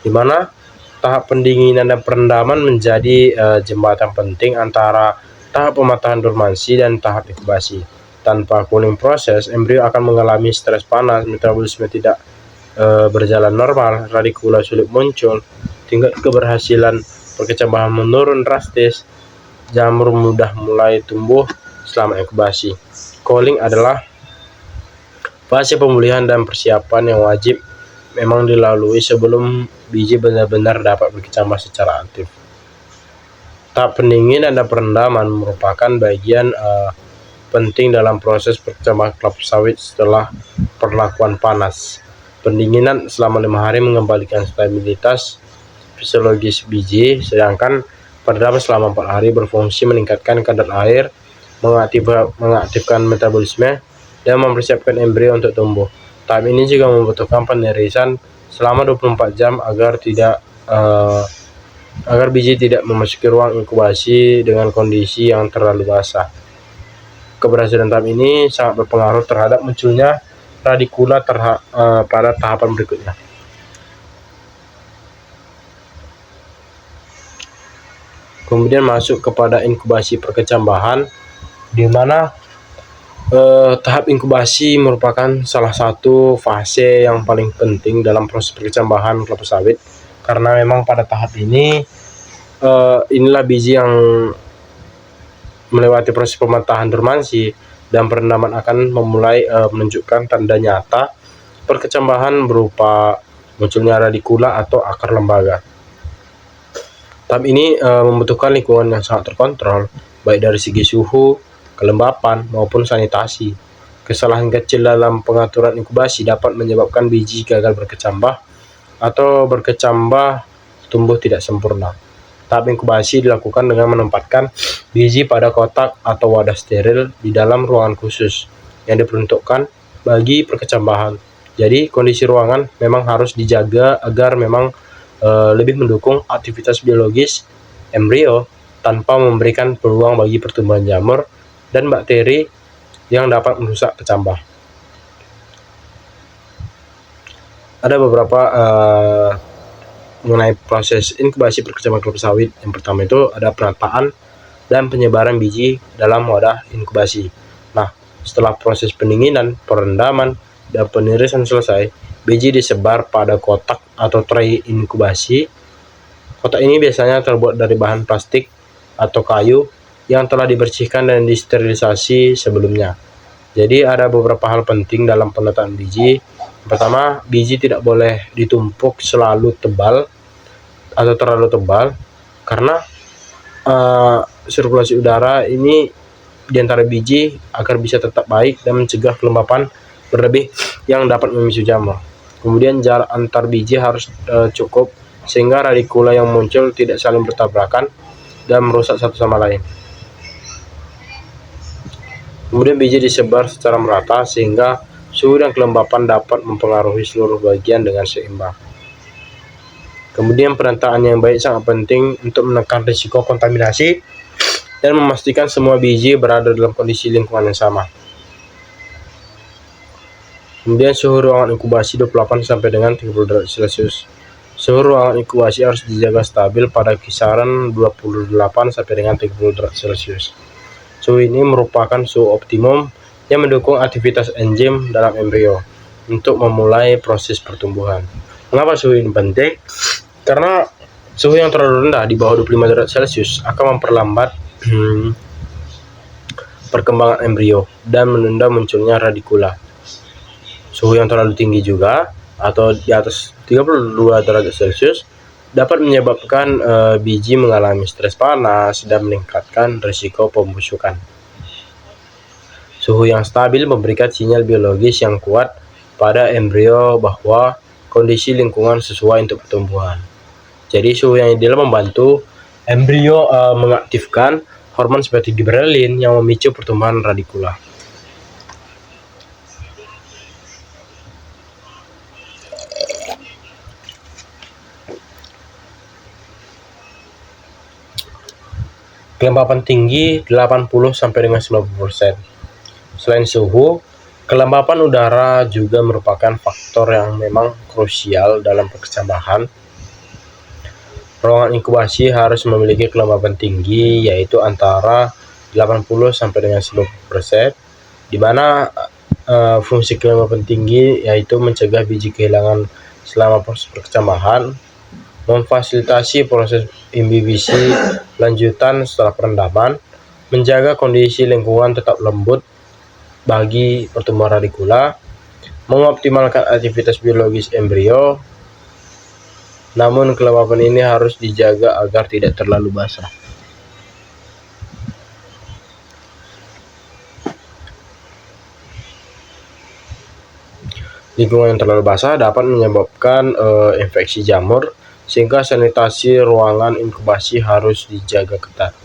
Speaker 1: di mana tahap pendinginan dan perendaman menjadi jembatan penting antara tahap pematahan dormansi dan tahap inkubasi. Tanpa cooling proses, embrio akan mengalami stres panas, metabolisme tidak berjalan normal, radikula sulit muncul, tingkat keberhasilan perkecambahan menurun drastis, jamur mudah mulai tumbuh selama inkubasi. Cooling adalah fase pemulihan dan persiapan yang wajib memang dilalui sebelum biji benar-benar dapat berkecambah secara aktif. Tahap pendinginan dan perendaman merupakan bagian penting dalam proses perkecambahan kelapa sawit setelah perlakuan panas. Pendinginan selama 5 hari mengembalikan stabilitas fisiologis biji, sedangkan perendaman selama 4 hari berfungsi meningkatkan kadar air, mengaktifkan metabolisme, dan mempersiapkan embrio untuk tumbuh. Tahap ini juga membutuhkan penirisan selama 24 jam agar biji tidak memasuki ruang inkubasi dengan kondisi yang terlalu basah. Keberhasilan tahap ini sangat berpengaruh terhadap munculnya radikula pada tahapan berikutnya. Kemudian masuk kepada inkubasi perkecambahan, di mana tahap inkubasi merupakan salah satu fase yang paling penting dalam proses perkecambahan kelapa sawit, karena memang pada tahap ini inilah biji yang melewati proses pematahan dormansi dan perendaman akan memulai menunjukkan tanda nyata perkecambahan berupa munculnya radikula atau akar lembaga. Tahap ini membutuhkan lingkungan yang sangat terkontrol, baik dari segi suhu, kelembapan, maupun sanitasi. Kesalahan kecil dalam pengaturan inkubasi dapat menyebabkan biji gagal berkecambah atau berkecambah tumbuh tidak sempurna. Tahap inkubasi dilakukan dengan menempatkan biji pada kotak atau wadah steril di dalam ruangan khusus yang diperuntukkan bagi perkecambahan. Jadi kondisi ruangan memang harus dijaga agar memang lebih mendukung aktivitas biologis embrio tanpa memberikan peluang bagi pertumbuhan jamur dan bakteri yang dapat merusak kecambah. Ada beberapa mengenai proses inkubasi perkecambahan kelapa sawit. Yang pertama itu ada penataan dan penyebaran biji dalam wadah inkubasi. Nah, setelah proses pendinginan, perendaman, dan penirisan selesai, biji disebar pada kotak atau tray inkubasi. Kotak ini biasanya terbuat dari bahan plastik atau kayu yang telah dibersihkan dan disterilisasi sebelumnya. Jadi ada beberapa hal penting dalam penataan biji. Pertama, biji tidak boleh ditumpuk selalu tebal atau terlalu tebal, karena sirkulasi udara ini di antara biji agar bisa tetap baik dan mencegah kelembapan berlebih yang dapat memicu jamur. Kemudian jarak antar biji harus cukup sehingga radikula yang muncul tidak saling bertabrakan dan merusak satu sama lain. Kemudian biji disebar secara merata sehingga suhu dan kelembapan dapat mempengaruhi seluruh bagian dengan seimbang. Kemudian penataan yang baik sangat penting untuk menekan risiko kontaminasi dan memastikan semua biji berada dalam kondisi lingkungan yang sama. Kemudian suhu ruangan inkubasi 28 sampai dengan 30 derajat Celcius. Suhu ruangan inkubasi harus dijaga stabil pada kisaran 28 sampai dengan 30 derajat Celcius. Suhu ini merupakan suhu optimum yang mendukung aktivitas enzim dalam embrio untuk memulai proses pertumbuhan. Mengapa suhu ini penting? Karena suhu yang terlalu rendah di bawah 25 derajat Celcius akan memperlambat perkembangan embrio dan menunda munculnya radikula. Suhu yang terlalu tinggi juga atau di atas 32 derajat Celcius dapat menyebabkan biji mengalami stres panas dan meningkatkan risiko pembusukan. Suhu yang stabil memberikan sinyal biologis yang kuat pada embrio bahwa kondisi lingkungan sesuai untuk pertumbuhan. Jadi suhu yang ideal membantu embrio mengaktifkan hormon seperti giberelin yang memicu pertumbuhan radikula. Kelembapan tinggi 80 sampai dengan 90%. Selain suhu, kelembapan udara juga merupakan faktor yang memang krusial dalam perkecambahan. Ruangan inkubasi harus memiliki kelembapan tinggi, yaitu antara 80 sampai dengan 90%, di mana fungsi kelembapan tinggi yaitu mencegah biji kehilangan selama proses perkecambahan, memfasilitasi proses imbibisi lanjutan setelah perendaman, menjaga kondisi lingkungan tetap lembut bagi pertumbuhan radikula, mengoptimalkan aktivitas biologis embrio. Namun kelembapan ini harus dijaga agar tidak terlalu basah. Lingkungan yang terlalu basah dapat menyebabkan infeksi jamur, sehingga sanitasi ruangan inkubasi harus dijaga ketat.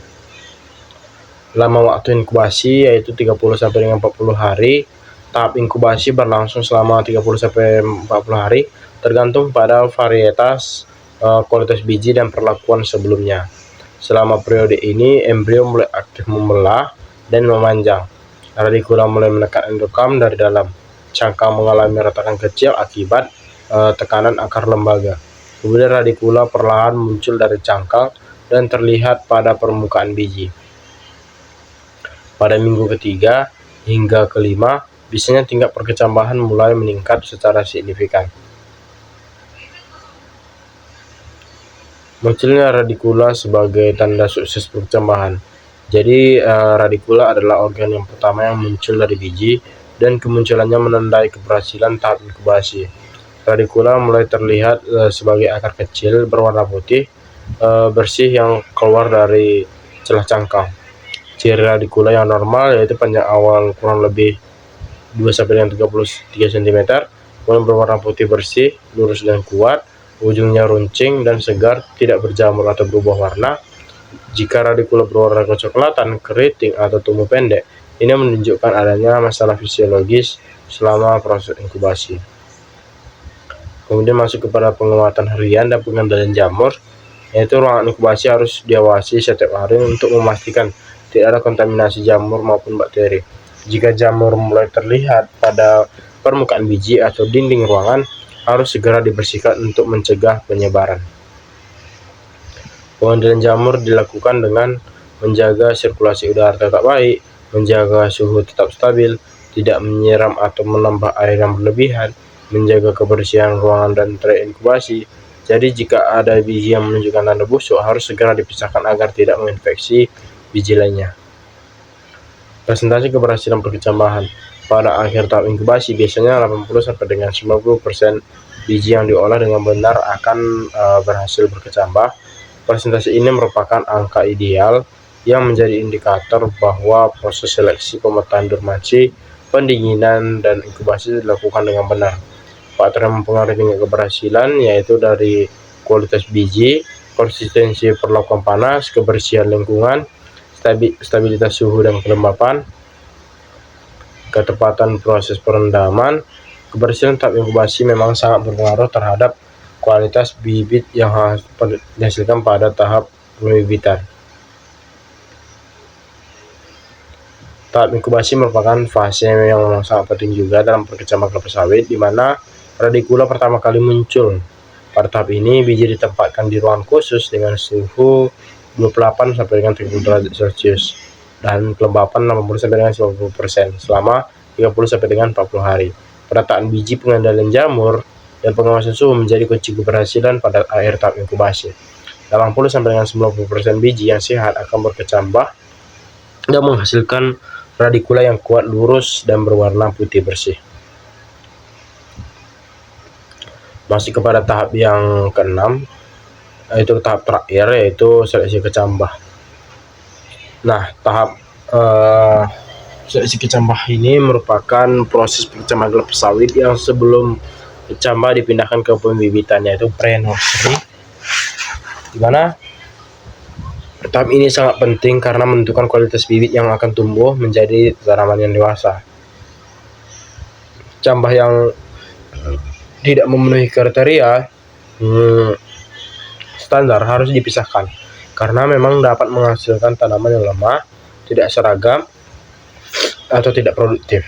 Speaker 1: Lama waktu inkubasi yaitu 30 sampai dengan 40 hari. Tahap inkubasi berlangsung selama 30 sampai 40 hari tergantung pada varietas, kualitas biji dan perlakuan sebelumnya. Selama periode ini embrio mulai aktif membelah dan memanjang. Radikula mulai menekan endokam dari dalam. Cangkang mengalami retakan kecil akibat tekanan akar lembaga. Kemudian radikula perlahan muncul dari cangkang dan terlihat pada permukaan biji. Pada minggu ketiga hingga kelima, biasanya tingkat perkecambahan mulai meningkat secara signifikan. Munculnya radikula sebagai tanda sukses perkecambahan. Jadi radikula adalah organ yang pertama yang muncul dari biji, dan kemunculannya menandai keberhasilan tahap inkubasi. Radikula mulai terlihat sebagai akar kecil berwarna putih bersih yang keluar dari celah cangkang. Ciri radikula yang normal yaitu panjang awal kurang lebih 2-33 cm, kemudian berwarna putih bersih, lurus dan kuat, ujungnya runcing dan segar, tidak berjamur atau berubah warna. Jika radikula berwarna kecoklatan, keriting atau tumbuh pendek, ini menunjukkan adanya masalah fisiologis selama proses inkubasi. Kemudian masuk kepada penguatan harian dan pengendalian jamur, yaitu ruangan inkubasi harus diawasi setiap hari untuk memastikan tidak ada kontaminasi jamur maupun bakteri. Jika jamur mulai terlihat pada permukaan biji atau dinding ruangan, harus segera dibersihkan untuk mencegah penyebaran. Pengendalian jamur dilakukan dengan menjaga sirkulasi udara tetap baik, menjaga suhu tetap stabil, tidak menyiram atau menambah air yang berlebihan, menjaga kebersihan ruangan dan tray inkubasi. Jadi jika ada biji yang menunjukkan tanda busuk, harus segera dipisahkan agar tidak menginfeksi biji lainnya. Presentasi keberhasilan perkecambahan. Pada akhir tahap inkubasi biasanya 80 sampai dengan 90% biji yang diolah dengan benar akan berhasil berkecambah. Presentasi ini merupakan angka ideal yang menjadi indikator bahwa proses seleksi pemetaan dormansi, pendinginan, dan inkubasi dilakukan dengan benar. Faktor yang mempengaruhi tingkat keberhasilan yaitu dari kualitas biji, konsistensi perlakuan panas, kebersihan lingkungan, stabilitas suhu dan kelembapan, ketepatan proses perendaman. Kebersihan tahap inkubasi memang sangat berpengaruh terhadap kualitas bibit yang dihasilkan pada tahap pembibitan. Tahap inkubasi merupakan fase yang sangat penting juga dalam perkecambahan kelapa sawit, di mana radikula pertama kali muncul. Pada tahap ini, biji ditempatkan di ruangan khusus dengan suhu 28 sampai dengan 30 derajat Celcius dan kelembapan 80 sampai dengan 90% selama 30 sampai dengan 40 hari. Penataan biji, pengendalian jamur, dan pengawasan suhu menjadi kunci keberhasilan pada akhir tahap inkubasi. 80 sampai dengan 90% biji yang sehat akan berkecambah dan menghasilkan radikula yang kuat, lurus, dan berwarna putih bersih. Masih kepada tahap yang keenam, yaitu tahap terakhir, yaitu seleksi kecambah. Nah, tahap seleksi kecambah ini merupakan proses perkecambahan kelapa sawit yang sebelum kecambah dipindahkan ke pembibitan, yaitu pre-nursery, di mana tahap ini sangat penting karena menentukan kualitas bibit yang akan tumbuh menjadi tanaman yang dewasa. Kecambah yang tidak memenuhi kriteria standar harus dipisahkan karena memang dapat menghasilkan tanaman yang lemah, tidak seragam, atau tidak produktif.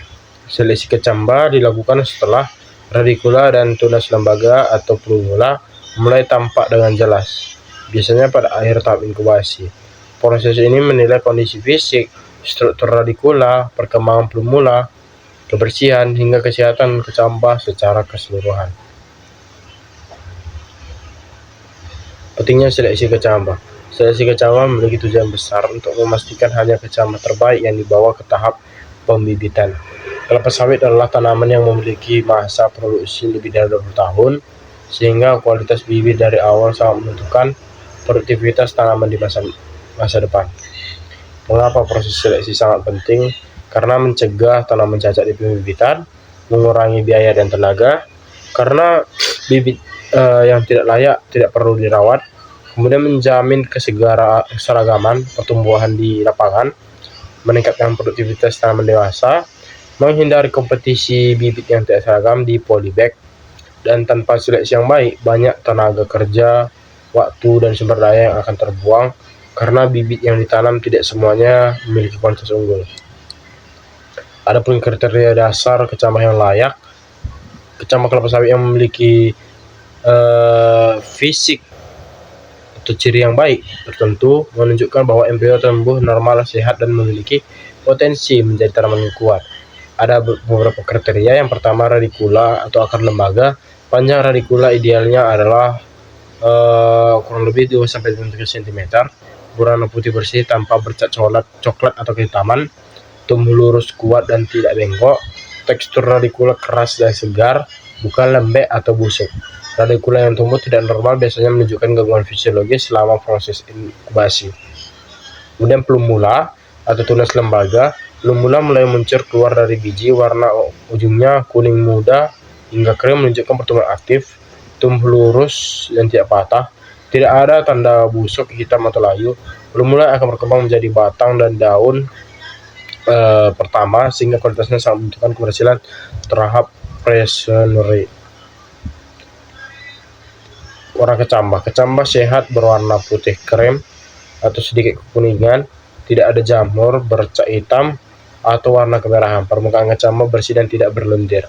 Speaker 1: Seleksi kecambah dilakukan setelah radikula dan tunas lembaga atau plumula mulai tampak dengan jelas, biasanya pada akhir tahap inkubasi. Proses ini menilai kondisi fisik, struktur radikula, perkembangan plumula, kebersihan, hingga kesehatan kecambah secara keseluruhan. Pentingnya seleksi kecambah. Seleksi kecambah memiliki tujuan besar untuk memastikan hanya kecambah terbaik yang dibawa ke tahap pembibitan. Kelapa sawit adalah tanaman yang memiliki masa produksi lebih dari 20 tahun, sehingga kualitas bibit dari awal sangat menentukan produktivitas tanaman di masa depan. Mengapa proses seleksi sangat penting? Karena mencegah tanaman cacat di pembibitan, mengurangi biaya dan tenaga, karena bibit yang tidak layak tidak perlu dirawat, kemudian menjamin keseragaman pertumbuhan di lapangan, meningkatkan produktivitas tanaman dewasa, menghindari kompetisi bibit yang tidak seragam di polybag, dan tanpa seleksi yang baik, banyak tenaga kerja, waktu, dan sumber daya yang akan terbuang karena bibit yang ditanam tidak semuanya memiliki kualitas unggul. Adapun kriteria dasar kecambah yang layak, kecambah kelapa sawit yang memiliki fisik atau ciri yang baik tertentu menunjukkan bahwa embrio tumbuh normal, sehat, dan memiliki potensi menjadi tanaman yang kuat. Ada beberapa kriteria. Yang pertama, radikula atau akar lembaga. Panjang radikula idealnya adalah kurang lebih 2-3 cm, berwarna putih bersih tanpa bercat coklat atau kehitaman, tumbuh lurus, kuat, dan tidak bengkok. Tekstur radikula keras dan segar, bukan lembek atau busuk. Radikula yang tumbuh tidak normal biasanya menunjukkan gangguan fisiologis selama proses inkubasi. Kemudian plumula atau tunas lembaga. Plumula mulai muncul keluar dari biji, warna ujungnya kuning muda hingga krim, menunjukkan pertumbuhan aktif, tumbuh lurus dan tidak patah, tidak ada tanda busuk, hitam, atau layu. Plumula akan berkembang menjadi batang dan daun pertama, sehingga kualitasnya sangat menentukan keberhasilan tahap pre-nursery. Warna kecambah. Kecambah sehat berwarna putih krem atau sedikit kekuningan, tidak ada jamur, bercak hitam, atau warna kemerahan. Permukaan kecambah bersih dan tidak berlendir.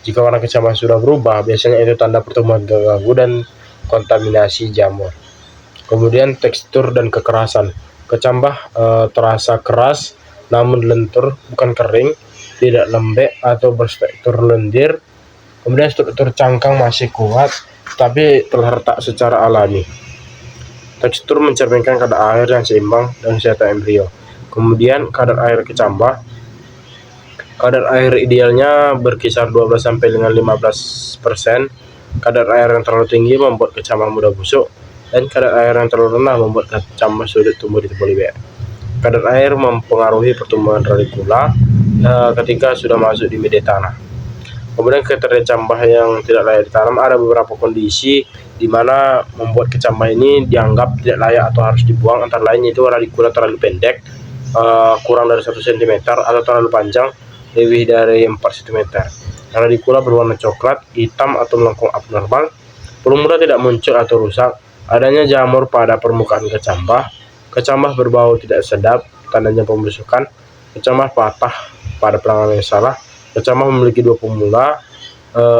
Speaker 1: Jika warna kecambah sudah berubah, biasanya itu tanda pertumbuhan ganggu dan kontaminasi jamur. Kemudian tekstur dan kekerasan. Kecambah terasa keras namun lentur, bukan kering, tidak lembek atau berstruktur lendir. Kemudian struktur cangkang masih kuat tapi terletak secara alami. Tekstur mencerminkan kadar air yang seimbang dan kesehatan embrio. Kemudian kadar air kecambah. Kadar air idealnya berkisar 12 sampai dengan 15%. Kadar air yang terlalu tinggi membuat kecambah mudah busuk, dan kadar air yang terlalu rendah membuat kecambah sulit tumbuh di polybag. Kadar air mempengaruhi pertumbuhan radikula ketika sudah masuk di media tanah. Kemudian kriteria kecambah yang tidak layak ditanam. Ada beberapa kondisi di mana membuat kecambah ini dianggap tidak layak atau harus dibuang. Antara lain itu radikula terlalu pendek, kurang dari 1 cm, atau terlalu panjang, lebih dari 4 cm. Radikula berwarna coklat, hitam, atau melengkung abnormal. Plumula tidak muncul atau rusak. Adanya jamur pada permukaan kecambah. Kecambah berbau tidak sedap, tandanya pembusukan. kecambah patah pada penanganan yang salah, kecambah memiliki 2 pemula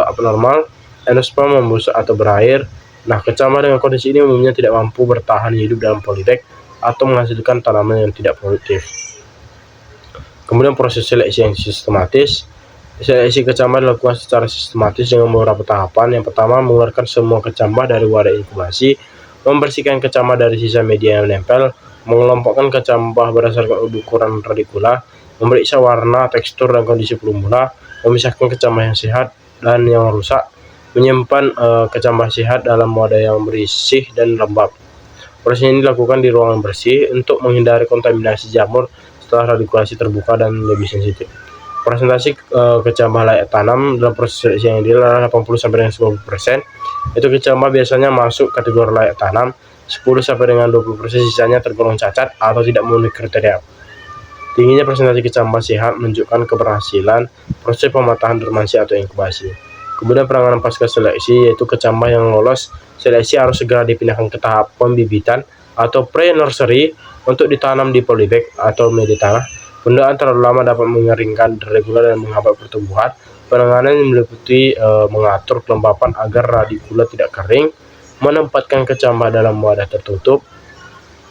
Speaker 1: abnormal, endosperm membusuk atau berair. Nah, kecambah dengan kondisi ini umumnya tidak mampu bertahan hidup dalam polybag atau menghasilkan tanaman yang tidak produktif. Kemudian proses seleksi yang sistematis. Seleksi kecambah dilakukan secara sistematis dengan beberapa tahapan. Yang pertama, mengeluarkan semua kecambah dari wadah inkubasi, membersihkan kecambah dari sisa media yang menempel, mengelompokkan kecambah berdasarkan ukuran radikula, memeriksa warna, tekstur, dan kondisi plumula, memisahkan kecambah yang sehat dan yang rusak, menyimpan kecambah sehat dalam wadah yang bersih dan lembab. Proses ini dilakukan di ruangan bersih untuk menghindari kontaminasi jamur setelah radikulasi terbuka dan lebih sensitif. Presentasi kecambah layak tanam dalam proses seleksi yang ideal adalah 80-90%. Itu kecambah biasanya masuk kategori layak tanam, 10-20% sisanya tergolong cacat atau tidak memenuhi kriteria. Tingginya presentasi kecambah sehat menunjukkan keberhasilan proses pematahan dormansi atau inkubasi. Kemudian penanganan pasca seleksi, yaitu kecambah yang lolos seleksi harus segera dipindahkan ke tahap pembibitan atau pre-nursery untuk ditanam di polybag atau media tanah. Penundaan terlalu lama dapat mengeringkan radikula dan menghambat pertumbuhan. Penanganan meliputi mengatur kelembapan agar radikula tidak kering, menempatkan kecambah dalam wadah tertutup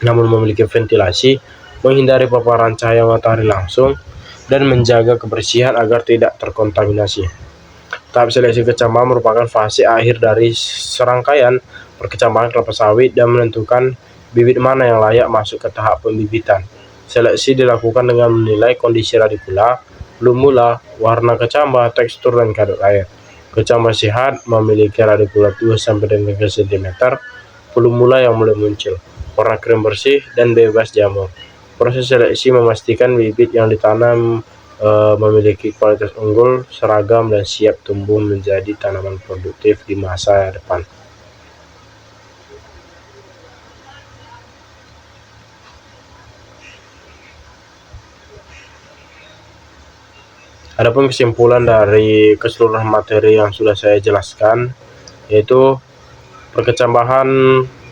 Speaker 1: namun memiliki ventilasi, menghindari paparan cahaya matahari langsung, dan menjaga kebersihan agar tidak terkontaminasi. Tahap seleksi kecambah merupakan fase akhir dari serangkaian perkecambahan kelapa sawit dan menentukan bibit mana yang layak masuk ke tahap pembibitan. Seleksi dilakukan dengan menilai kondisi radikula, plumula, warna kecambah, tekstur, dan kadar air. Kecambah sehat memiliki radikula 2-3 cm, plumula yang mulai muncul, warna krim bersih, dan bebas jamur. Proses seleksi memastikan bibit yang ditanam memiliki kualitas unggul, seragam, dan siap tumbuh menjadi tanaman produktif di masa depan. Adapun kesimpulan dari keseluruhan materi yang sudah saya jelaskan, yaitu perkecambahan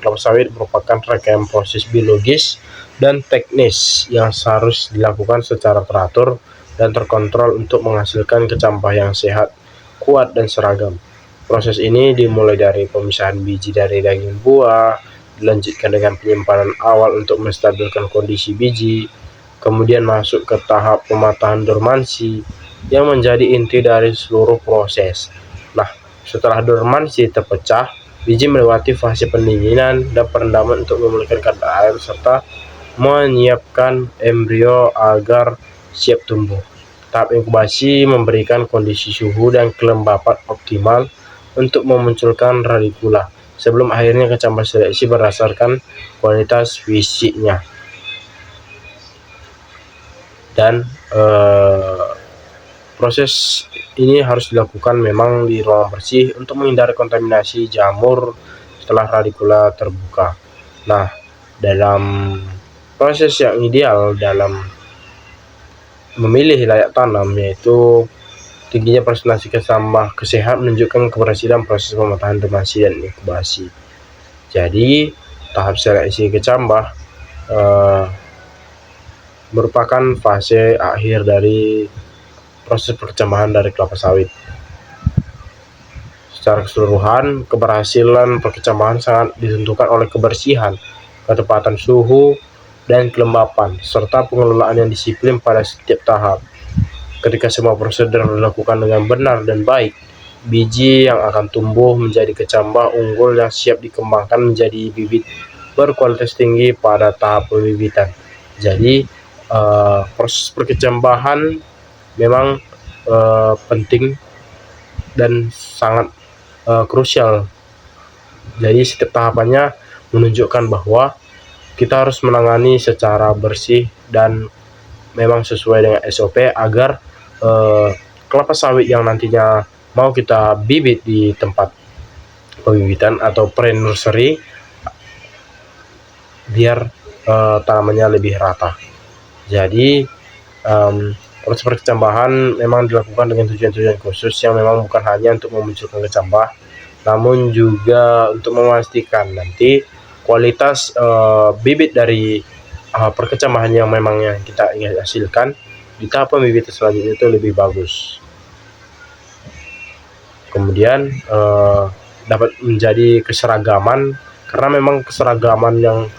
Speaker 1: kelapa sawit merupakan rangkaian proses biologis dan teknis yang harus dilakukan secara teratur dan terkontrol untuk menghasilkan kecambah yang sehat, kuat, dan seragam. Proses ini dimulai dari pemisahan biji dari daging buah, dilanjutkan dengan penyimpanan awal untuk menstabilkan kondisi biji, kemudian masuk ke tahap pematahan dormansi yang menjadi inti dari seluruh proses. Nah, setelah dormansi terpecah, biji melewati fase pendinginan dan perendaman untuk memulihkan kadar air serta menyiapkan embrio agar siap tumbuh. Tahap inkubasi memberikan kondisi suhu dan kelembapan optimal untuk memunculkan radikula sebelum akhirnya kecambah seleksi berdasarkan kualitas fisiknya. Dan proses ini harus dilakukan memang di ruangan bersih untuk menghindari kontaminasi jamur setelah radikula terbuka. Nah, dalam proses yang ideal dalam memilih layak tanam, yaitu tingginya presentasi kecambah sehat menunjukkan keberhasilan proses pematahan dormansi dan inkubasi. Jadi, tahap seleksi kecambah merupakan fase akhir dari proses perkecambahan dari kelapa sawit. Secara keseluruhan, keberhasilan perkecambahan sangat ditentukan oleh kebersihan, ketepatan suhu, dan kelembapan, serta pengelolaan yang disiplin pada setiap tahap. Ketika semua prosedur dilakukan dengan benar dan baik, biji yang akan tumbuh menjadi kecambah unggul yang siap dikembangkan menjadi bibit berkualitas tinggi pada tahap pembibitan. Jadi, proses perkecambahan memang penting dan sangat krusial. Jadi setiap tahapannya menunjukkan bahwa kita harus menangani secara bersih dan memang sesuai dengan SOP agar kelapa sawit yang nantinya mau kita bibit di tempat pembibitan atau pre-nursery biar tanamannya lebih rata. Jadi proses perkecambahan memang dilakukan dengan tujuan-tujuan khusus yang memang bukan hanya untuk memunculkan kecambah, namun juga untuk memastikan nanti kualitas bibit dari perkecambahan yang memang yang kita ingin hasilkan di tahap pembibitan selanjutnya itu lebih bagus. Kemudian dapat menjadi keseragaman, karena memang keseragaman yang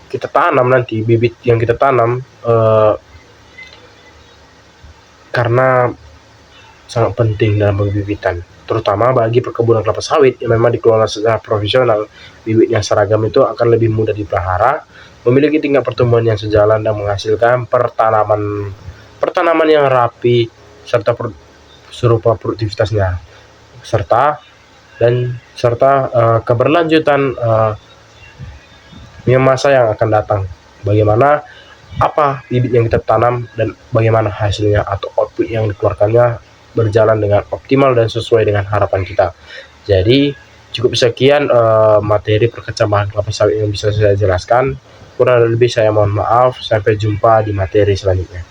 Speaker 1: kita tanam nanti, bibit yang kita tanam, karena sangat penting dalam pembibitan, terutama bagi perkebunan kelapa sawit yang memang dikelola secara profesional. Bibit yang seragam itu akan lebih mudah dipelihara, memiliki tingkat pertumbuhan yang sejalan, dan menghasilkan pertanaman yang rapi serta serupa produktivitasnya, serta keberlanjutan masa yang akan datang. Bagaimana apa bibit yang kita tanam dan bagaimana hasilnya atau output yang dikeluarkannya berjalan dengan optimal dan sesuai dengan harapan kita. Jadi cukup sekian materi perkecambahan kelapa sawit yang bisa saya jelaskan. Kurang lebih saya mohon maaf. Sampai jumpa di materi selanjutnya.